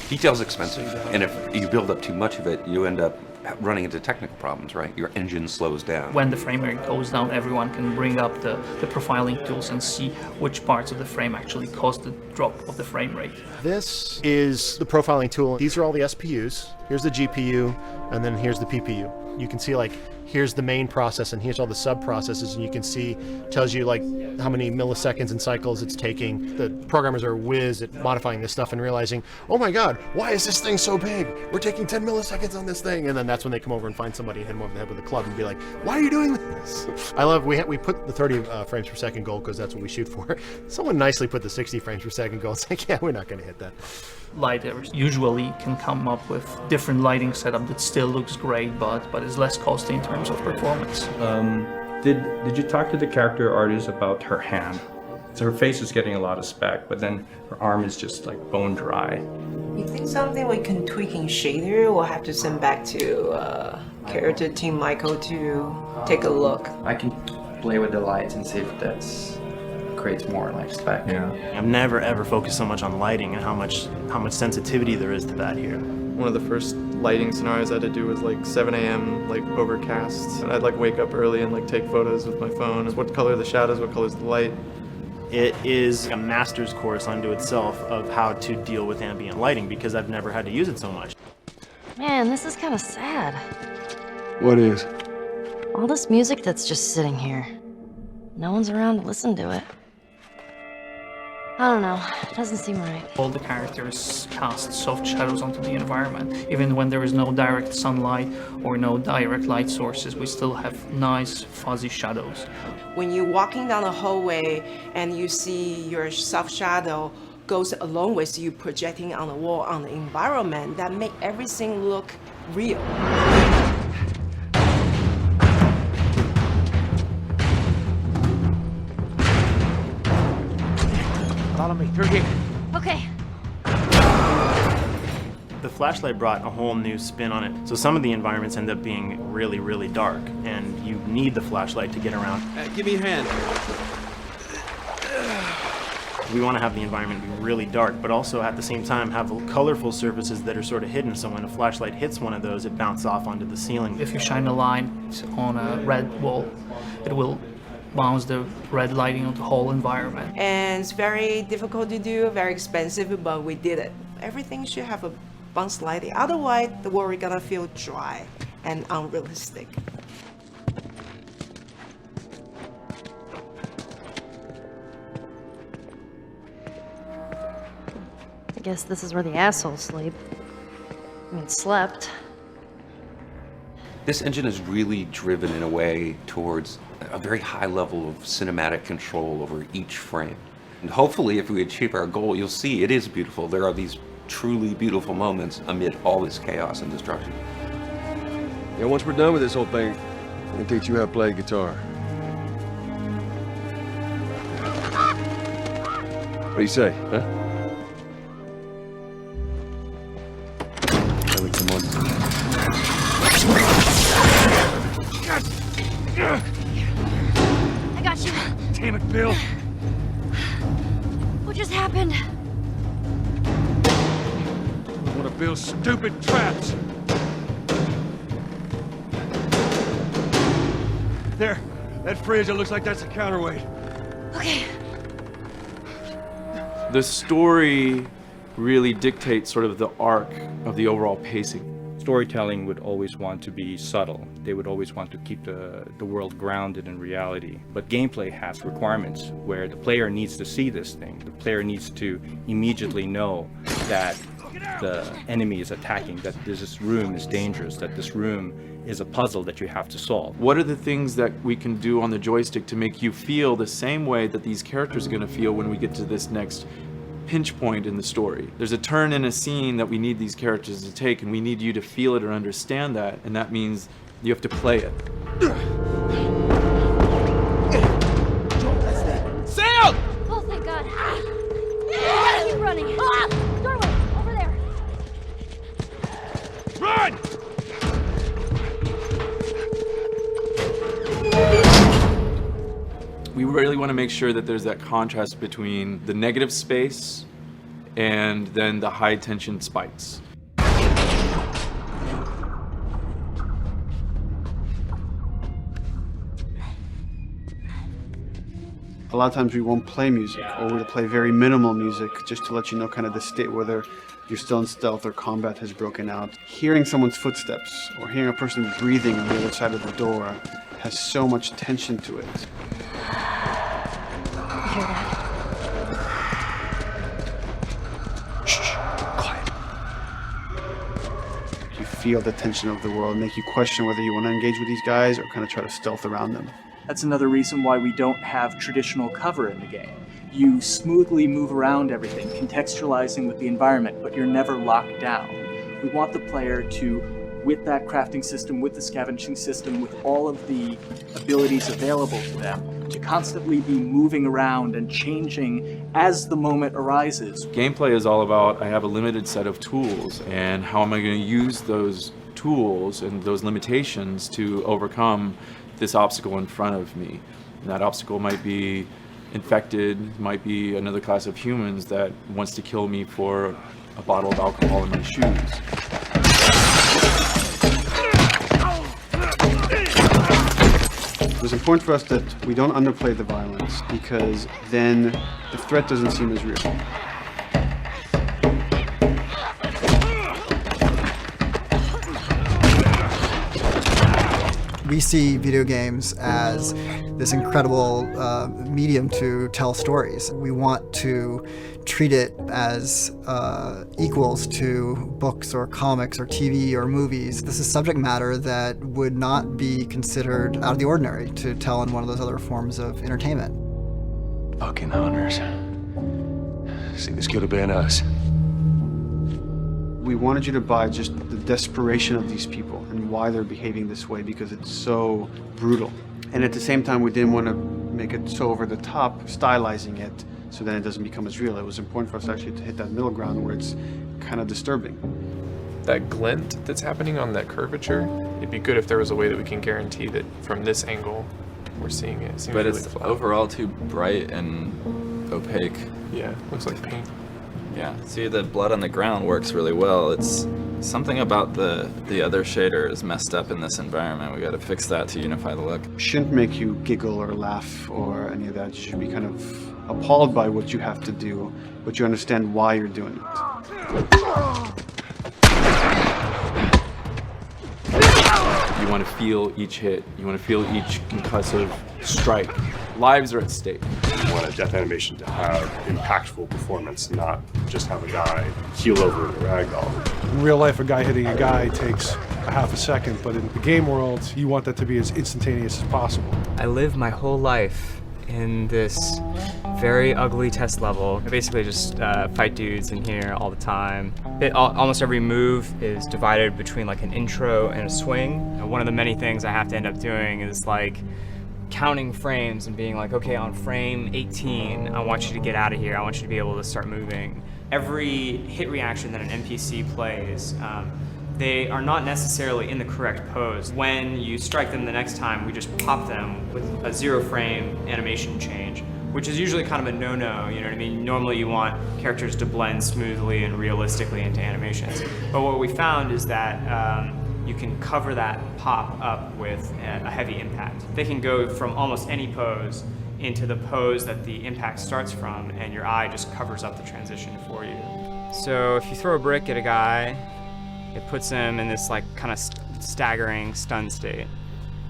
Detail's expensive, and if you build up too much of it, you end up running into technical problems, right? Your engine slows down. When the frame rate goes down, everyone can bring up the profiling tools and see which parts of the frame actually cause the drop of the frame rate. This is the profiling tool. These are all the SPUs. Here's the GPU, and then here's the PPU. You can see here's the main process and here's all the sub-processes, and you can see, tells you how many milliseconds and cycles it's taking. The programmers are whiz at modifying this stuff and realizing, oh my god, why is this thing so big? We're taking 10 milliseconds on this thing. And then that's when they come over and find somebody and hit them over the head with a club and be like, why are you doing this? I love, we put the 30 frames per second goal because that's what we shoot for. Someone nicely put the 60 frames per second goal. It's like, yeah, we're not going to hit that. Lighters usually can come up with different lighting setup that still looks great, but is less costly in terms of performance. Did you talk to the character artist about her hand? So her face is getting a lot of spec, but then her arm is just like bone dry. You think something we can tweak in shader? We'll have to send back to character team Michael to take a look. I can play with the lights and see if that's creates more like spec. I've never ever focused so much on lighting and how much sensitivity there is to that here. One of the first lighting scenarios I had to do was like 7 a.m. like overcast. And I'd like wake up early and like take photos with my phone. What color are the shadows, what color is the light? It is a master's course unto itself of how to deal with ambient lighting because I've never had to use it so much. Man, this is kind of sad. What is? All this music that's just sitting here. No one's around to listen to it. I don't know, it doesn't seem right. All the characters cast soft shadows onto the environment. Even when there is no direct sunlight or no direct light sources, we still have nice fuzzy shadows. When you're walking down the hallway and you see your soft shadow goes along with you projecting on the wall on the environment, that make everything look real. Follow me through here. Okay. The flashlight brought a whole new spin on it. So some of the environments end up being really, really dark, and you need the flashlight to get around. Give me your hand. We want to have the environment be really dark, but also at the same time have colorful surfaces that are sort of hidden, so when a flashlight hits one of those, it bounces off onto the ceiling. If you shine a light on a red wall, it will bounce the red lighting on the whole environment. And it's very difficult to do, very expensive, but we did it. Everything should have a bounce lighting, otherwise the world is gonna feel dry and unrealistic. I guess this is where the assholes sleep. I mean, slept. This engine is really driven in a way towards a very high level of cinematic control over each frame. And hopefully, if we achieve our goal, you'll see it is beautiful. There are these truly beautiful moments amid all this chaos and destruction. Yeah, once we're done with this whole thing, I'm gonna teach you how to play guitar. What do you say, huh? Ellie, come on. I got you. Damn it, Bill. What just happened? One of Bill's stupid traps. There, that fridge, it looks like that's a counterweight. Okay. The story really dictates sort of the arc of the overall pacing. Storytelling would always want to be subtle. They would always want to keep the world grounded in reality. But gameplay has requirements where the player needs to see this thing. The player needs to immediately know that the enemy is attacking, that this room is dangerous, that this room is a puzzle that you have to solve. What are the things that we can do on the joystick to make you feel the same way that these characters are going to feel when we get to this next pinch point in the story? There's a turn in a scene that we need these characters to take, and we need you to feel it or understand that, and that means you have to play it. Sail! Oh, thank God. Keep running. Doorway, over there. Run! We really want to make sure that there's that contrast between the negative space and then the high tension spikes. A lot of times we won't play music, or we'll play very minimal music just to let you know kind of the state, whether you're still in stealth or combat has broken out. Hearing someone's footsteps or hearing a person breathing on the other side of the door has so much tension to it. You hear that? You feel the tension of the world, make you question whether you want to engage with these guys or kind of try to stealth around them. That's another reason why we don't have traditional cover in the game. You smoothly move around everything, contextualizing with the environment, but you're never locked down. We want the player to, with that crafting system, with the scavenging system, with all of the abilities available to them, to constantly be moving around and changing as the moment arises. Gameplay is all about, I have a limited set of tools, and how am I going to use those tools and those limitations to overcome this obstacle in front of me. And that obstacle might be infected, might be another class of humans that wants to kill me for a bottle of alcohol in my shoes. It was important for us that we don't underplay the violence because then the threat doesn't seem as real. We see video games as this incredible medium to tell stories. We want to treat it as equals to books or comics or TV or movies. This is subject matter that would not be considered out of the ordinary to tell in one of those other forms of entertainment. Fucking hunters. See, this could have been us. We wanted you to buy just the desperation of these people and why they're behaving this way because it's so brutal. And at the same time, we didn't want to make it so over the top, stylizing it so then it doesn't become as real. It was important for us actually to hit that middle ground where it's kind of disturbing. That glint that's happening on that curvature, it'd be good if there was a way that we can guarantee that from this angle we're seeing it. It seems but really it's flat. overall too bright and opaque. Yeah, looks like paint. Yeah, see, the blood on the ground works really well. It's something about the other shader is messed up in this environment. We got to fix that to unify the look. Shouldn't make you giggle or laugh or any of that. You should be kind of appalled by what you have to do, but you understand why you're doing it. You want to feel each hit. You want to feel each concussive strike. Lives are at stake. You want a death animation to have impactful performance, not just have a guy keel over in a ragdoll. In real life, a guy hitting a guy takes a half a second, but in the game world, you want that to be as instantaneous as possible. I lived my whole life in this very ugly test level. I basically just fight dudes in here all the time. Almost every move is divided between like an intro and a swing. One of the many things I have to end up doing is like counting frames and being like, okay, on frame 18, I want you to get out of here. I want you to be able to start moving. Every hit reaction that an NPC plays, they are not necessarily in the correct pose. When you strike them the next time, we just pop them with a 0 frame animation change, which is usually kind of a no-no, you know what I mean? Normally you want characters to blend smoothly and realistically into animations. But what we found is that you can cover that pop up with a heavy impact. They can go from almost any pose into the pose that the impact starts from, and your eye just covers up the transition for you. So if you throw a brick at a guy, it puts him in this like kind of staggering stun state.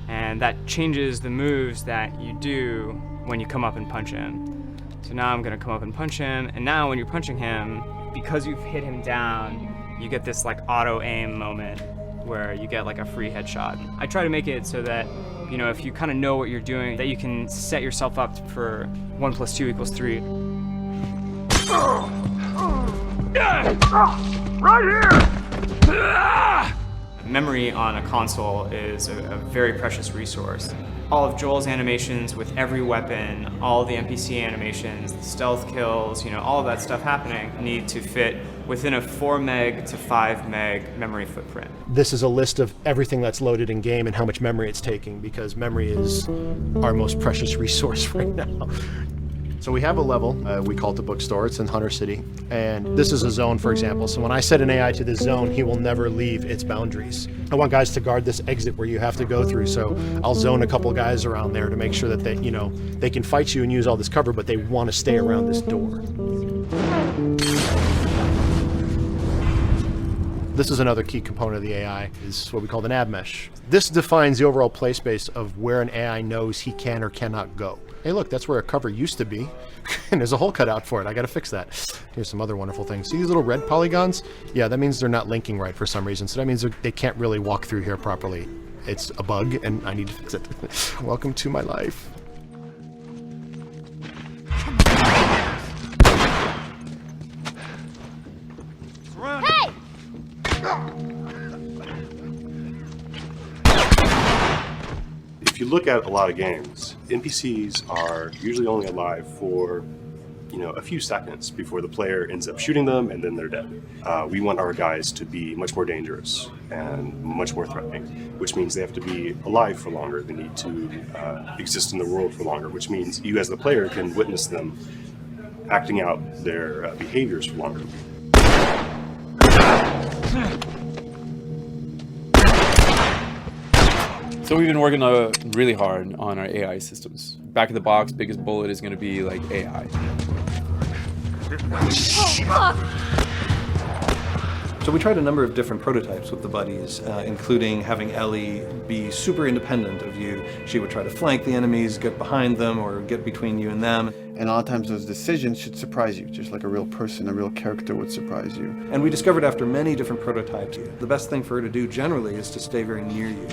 And that changes the moves that you do when you come up and punch him. So now I'm gonna come up and punch him, and now when you're punching him, because you've hit him down, you get this like auto aim moment where you get like a free headshot. I try to make it so that, you know, if you kind of know what you're doing, that you can set yourself up for 1 + 2 = 3. Right here! Memory on a console is a very precious resource. All of Joel's animations with every weapon, all the NPC animations, the stealth kills, you know, all of that stuff happening need to fit within a 4 meg to 5 meg memory footprint. This is a list of everything that's loaded in game and how much memory it's taking, because memory is our most precious resource right now. So we have a level, we call it the bookstore, it's in Hunter City, and this is a zone, for example. So when I set an AI to this zone, he will never leave its boundaries. I want guys to guard this exit where you have to go through, so I'll zone a couple guys around there to make sure that they, you know, they can fight you and use all this cover, but they want to stay around this door. This is another key component of the AI, is what we call the nav mesh. This defines the overall play space of where an AI knows he can or cannot go. Hey look, that's where a cover used to be, and there's a hole cut out for it. I gotta fix that. Here's some other wonderful things. See these little red polygons? Yeah, that means they're not linking right for some reason, so that means they can't really walk through here properly. It's a bug, and I need to fix it. Welcome to my life. Hey! If you look at a lot of games, NPCs are usually only alive for, you know, a few seconds before the player ends up shooting them and then they're dead. We want our guys to be much more dangerous and much more threatening, which means they have to be alive for longer. They need to exist in the world for longer, which means you as the player can witness them acting out their behaviors for longer. So we've been working really hard on our AI systems. Back of the box, biggest bullet is going to be like AI. So we tried a number of different prototypes with the buddies, including having Ellie be super independent of you. She would try to flank the enemies, get behind them, or get between you and them. And a lot of times those decisions should surprise you, just like a real person, a real character would surprise you. And we discovered after many different prototypes, the best thing for her to do generally is to stay very near you.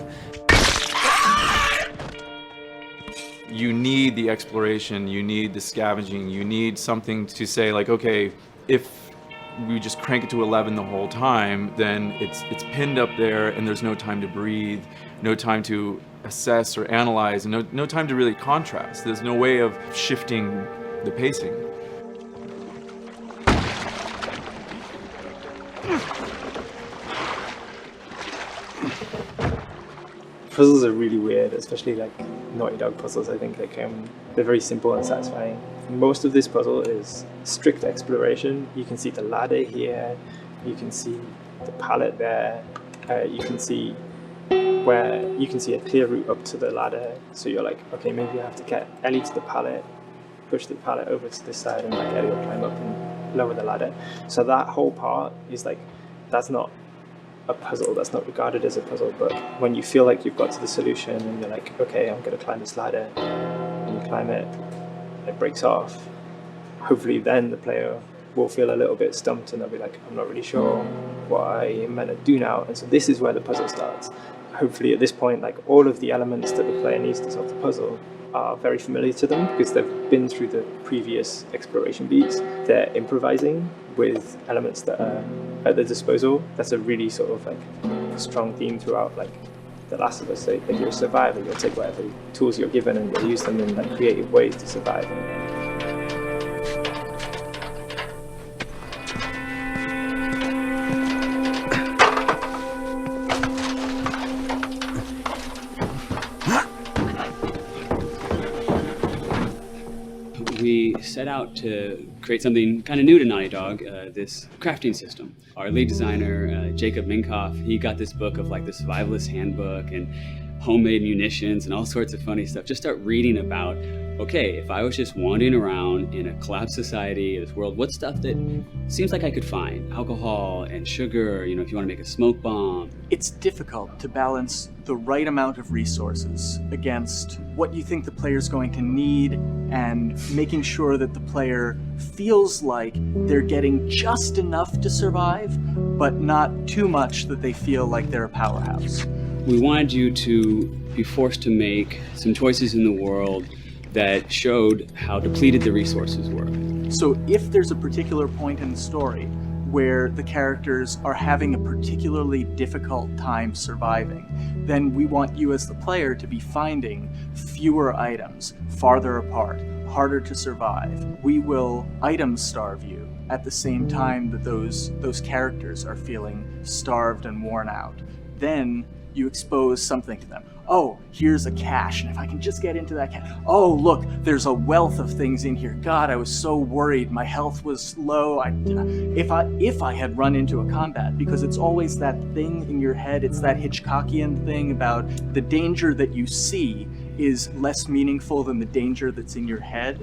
You need the exploration, you need the scavenging, you need something to say like, okay, if we just crank it to 11 the whole time, then it's pinned up there and there's no time to breathe, no time to assess or analyze, and no time to really contrast. There's no way of shifting the pacing. Puzzles are really weird, especially like Naughty Dog puzzles. I think they're very simple and satisfying. Most of this puzzle is strict exploration. You can see the ladder here, you can see the pallet there, you can see a clear route up to the ladder. So you're like, okay, maybe I have to get Ellie to the pallet, push the pallet over to this side, and like Ellie will climb up and lower the ladder. So that whole part is like, that's not a puzzle, that's not regarded as a puzzle, but when you feel like you've got to the solution and you're like, okay, I'm going to climb this ladder, and you climb it, and it breaks off, hopefully then the player will feel a little bit stumped and they'll be like, I'm not really sure what I am meant to do now. And so this is where the puzzle starts. Hopefully at this point, like all of the elements that the player needs to solve the puzzle are very familiar to them because they've been through the previous exploration beats. They're improvising with elements that are at their disposal. That's a really sort of like strong theme throughout like The Last of Us. If you're a survivor, you'll take whatever tools you're given and you'll use them in like creative ways to survive. We set out to create something kind of new to Naughty Dog, this crafting system. Our lead designer, Jacob Minkoff, he got this book of like the survivalist handbook and homemade munitions and all sorts of funny stuff. Just start reading about, okay, if I was just wandering around in a collapsed society, this world, what stuff that seems like I could find? Alcohol and sugar, you know, if you want to make a smoke bomb. It's difficult to balance the right amount of resources against what you think the player's going to need and making sure that the player feels like they're getting just enough to survive, but not too much that they feel like they're a powerhouse. We wanted you to be forced to make some choices in the world that showed how depleted the resources were. So if there's a particular point in the story where the characters are having a particularly difficult time surviving, then we want you as the player to be finding fewer items, farther apart, harder to survive. We will item starve you at the same time that those characters are feeling starved and worn out. Then you expose something to them. Oh, here's a cache, and if I can just get into that cache. Oh, look, there's a wealth of things in here. God, I was so worried. My health was low. If I had run into a combat, because it's always that thing in your head, it's that Hitchcockian thing about the danger that you see is less meaningful than the danger that's in your head.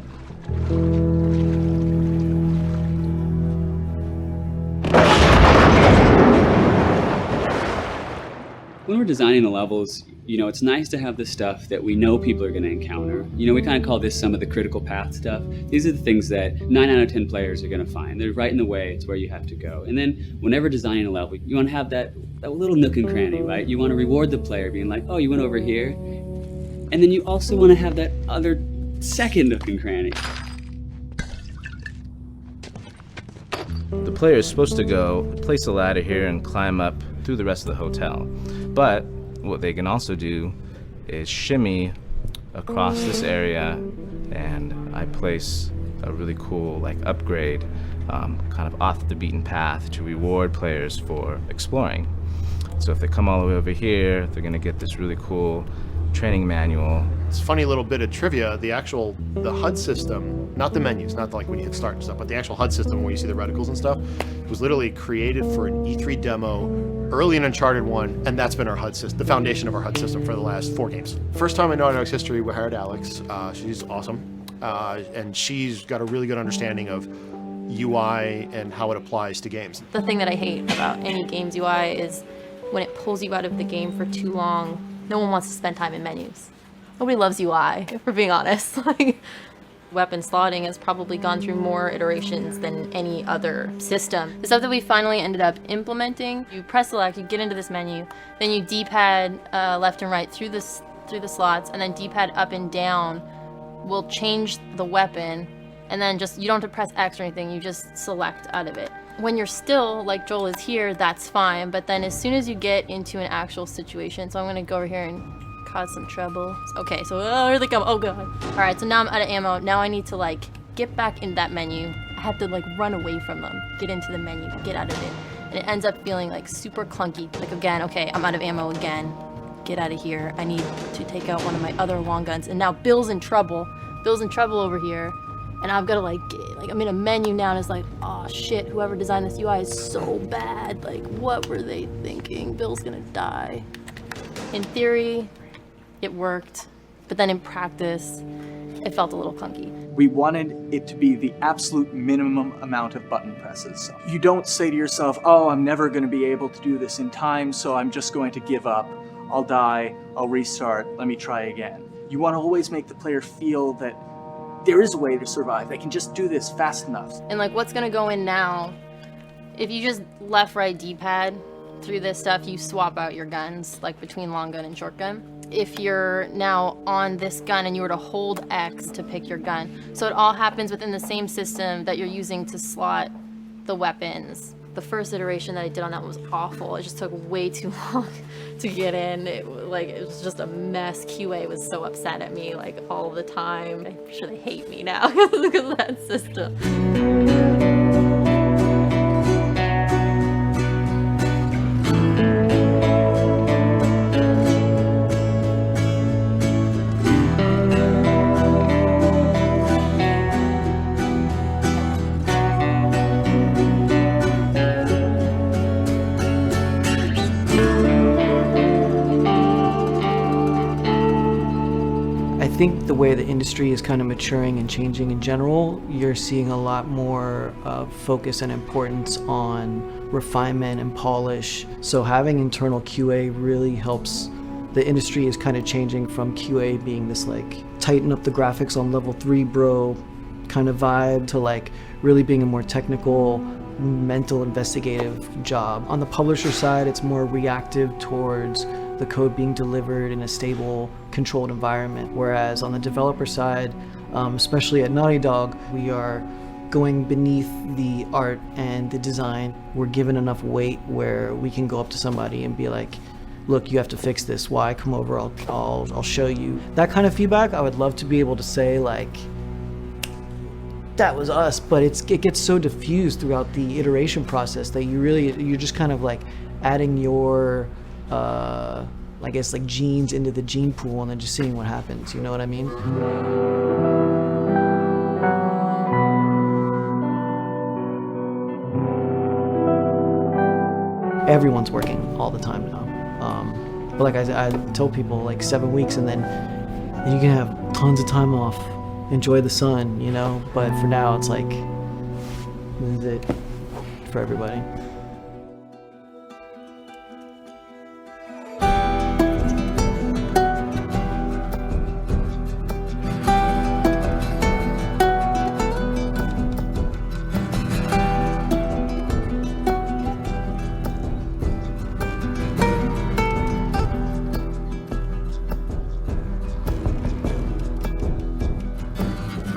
When we're designing the levels, you know, it's nice to have the stuff that we know people are going to encounter. You know, we kind of call this some of the critical path stuff. These are the things that 9 out of 10 players are going to find. They're right in the way. It's where you have to go. And then whenever designing a level, you want to have that little nook and cranny, right? You want to reward the player being like, oh, you went over here. And then you also want to have that other second nook and cranny. The player is supposed to go place a ladder here and climb up through the rest of the hotel. But what they can also do is shimmy across this area, and I place a really cool like upgrade kind of off the beaten path to reward players for exploring. So if they come all the way over here, they're gonna get this really cool training manual. It's a funny little bit of trivia. The HUD system, not the menus, not like when you hit start and stuff, but the actual HUD system where you see the reticles and stuff, was literally created for an E3 demo early in Uncharted 1, and that's been our HUD system, the foundation of our HUD system for the last 4 games. First time in Naughty Dog's history, we hired Alex. She's awesome, and she's got a really good understanding of UI and how it applies to games. The thing that I hate about any game's UI is when it pulls you out of the game for too long, no one wants to spend time in menus. Nobody loves UI, if we're being honest. Weapon slotting has probably gone through more iterations than any other system. The stuff that we finally ended up implementing, you press select, you get into this menu, then you D-pad left and right through the slots, and then D-pad up and down will change the weapon, and then just, you don't have to press X or anything, you just select out of it. When you're still, like Joel is here, that's fine, but then as soon as you get into an actual situation, so I'm gonna go over here and cause some trouble. Okay, so here they come, oh god. All right, so now I'm out of ammo. Now I need to like get back in that menu. I have to like run away from them, get into the menu, get out of it. And it ends up feeling like super clunky. Like again, okay, I'm out of ammo again. Get out of here. I need to take out one of my other long guns. And now Bill's in trouble. Bill's in trouble over here. And I've got to like I'm in a menu now and it's like, oh shit, whoever designed this UI is so bad. Like, what were they thinking? Bill's gonna die. In theory, it worked, but then in practice, it felt a little clunky. We wanted it to be the absolute minimum amount of button presses. You don't say to yourself, oh, I'm never going to be able to do this in time, so I'm just going to give up. I'll die, I'll restart, let me try again. You want to always make the player feel that there is a way to survive. They can just do this fast enough. And like what's gonna go in now, if you just left, right D-pad through this stuff, you swap out your guns, like between long gun and short gun. If you're now on this gun and you were to hold X to pick your gun. So it all happens within the same system that you're using to slot the weapons. The first iteration that I did on that was awful. It just took way too long to get in. It was just a mess. QA was so upset at me like all the time. I'm sure they hate me now because of that system. I think the way the industry is kind of maturing and changing in general, you're seeing a lot more focus and importance on refinement and polish. So having internal QA really helps. The industry is kind of changing from QA being this like tighten up the graphics on level 3 bro kind of vibe to like really being a more technical, mental investigative job. On the publisher side, it's more reactive towards the code being delivered in a stable, controlled environment. Whereas on the developer side, especially at Naughty Dog, we are going beneath the art and the design. We're given enough weight where we can go up to somebody and be like, look, you have to fix this. Why? Come over, I'll show you. That kind of feedback, I would love to be able to say like, that was us, but it gets so diffused throughout the iteration process that you're just kind of like adding your I guess like genes into the gene pool and then just seeing what happens, you know what I mean? Everyone's working all the time now. But like I tell people, like 7 weeks and then you can have tons of time off, enjoy the sun, you know? But for now it's like, this is it for everybody.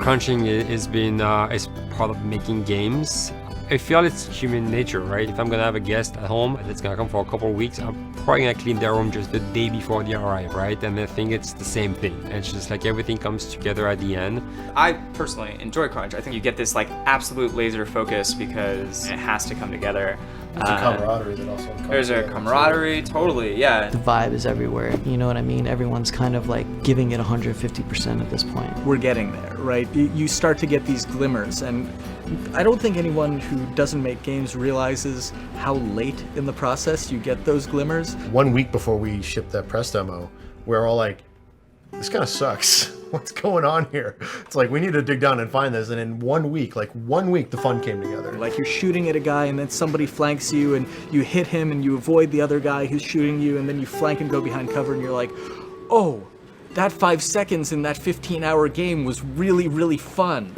Crunching is part of making games. I feel it's human nature, right? If I'm gonna have a guest at home that's gonna come for a couple of weeks, I'm probably gonna clean their room just the day before they arrive, right? And I think it's the same thing. It's just like everything comes together at the end. I personally enjoy Crunch. I think you get this like absolute laser focus because it has to come together. There's a camaraderie that also comes There's a together. camaraderie, totally, yeah. The vibe is everywhere. You know what I mean? Everyone's kind of like giving it 150% at this point. We're getting there, right? You start to get these glimmers, and I don't think anyone who doesn't make games realizes how late in the process you get those glimmers. 1 week before we shipped that press demo, we're all like, this kind of sucks. What's going on here? It's like, we need to dig down and find this. And in 1 week, like 1 week, the fun came together. Like you're shooting at a guy and then somebody flanks you and you hit him and you avoid the other guy who's shooting you, and then you flank and go behind cover and you're like, oh, that 5 seconds in that 15-hour game was really, really fun.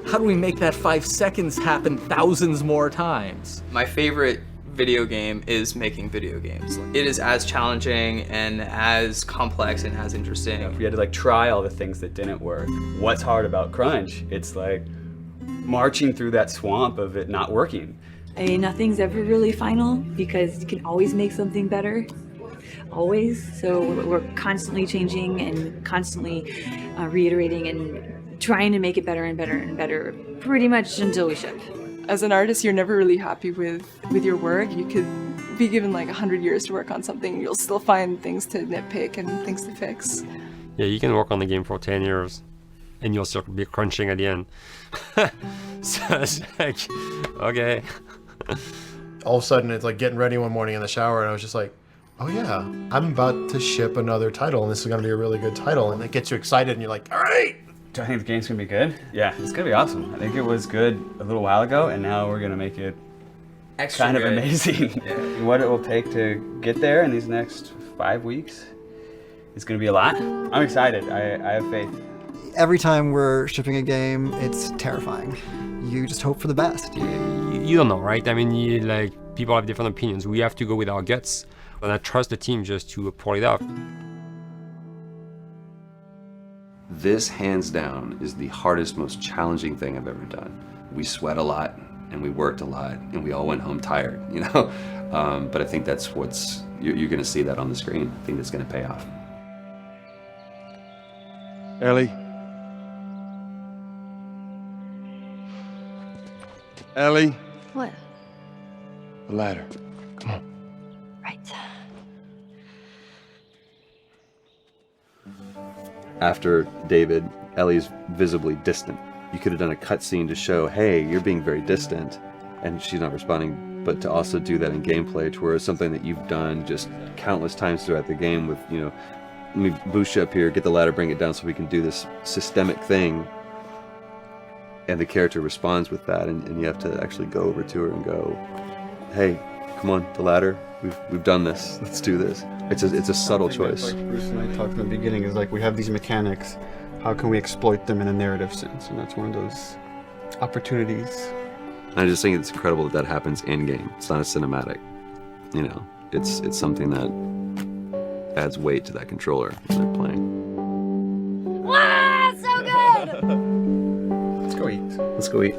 How do we make that 5 seconds happen thousands more times? My favorite video game is making video games. It is as challenging and as complex and as interesting. If we had to like try all the things that didn't work, what's hard about Crunch? It's like marching through that swamp of it not working. I mean, nothing's ever really final because you can always make something better. Always. So we're constantly changing and constantly reiterating and trying to make it better and better and better pretty much until we ship. As an artist, you're never really happy with your work. You could be given like 100 years to work on something, you'll still find things to nitpick and things to fix. Yeah, you can work on the game for 10 years and you'll still be crunching at the end. So it's like, okay. All of a sudden, it's like getting ready one morning in the shower, and I was just like, oh yeah, I'm about to ship another title, and this is going to be a really good title, and it gets you excited, and you're like, all right. Do I think the game's gonna be good? Yeah, it's gonna be awesome. I think it was good a little while ago, and now we're gonna make it Extra kind good. of amazing. Yeah. What it will take to get there in these next 5 weeks is gonna be a lot. I'm excited. I have faith. Every time we're shipping a game, it's terrifying. You just hope for the best. You don't know, right? I mean, people have different opinions. We have to go with our guts, and I trust the team just to pull it off. This, hands down, is the hardest, most challenging thing I've ever done. We sweat a lot, and we worked a lot, and we all went home tired, you know? But I think that's you're gonna see that on the screen. I think that's gonna pay off. Ellie? Ellie? What? The ladder. Come on. Right. After David, Ellie's visibly distant. You could have done a cutscene to show, hey, you're being very distant, and she's not responding, but to also do that in gameplay to where it's something that you've done just countless times throughout the game with, you know, let me boost you up here, get the ladder, bring it down so we can do this systemic thing, and the character responds with that, and you have to actually go over to her and go, hey, come on, the ladder, we've done this, let's do this. It's a subtle choice. Like Bruce and I talked in the beginning, is like we have these mechanics, how can we exploit them in a narrative sense? And that's one of those opportunities. I just think it's incredible that happens in game. It's not a cinematic, you know. It's something that adds weight to that controller when they're playing. Wow, so good! Let's go eat. Let's go eat.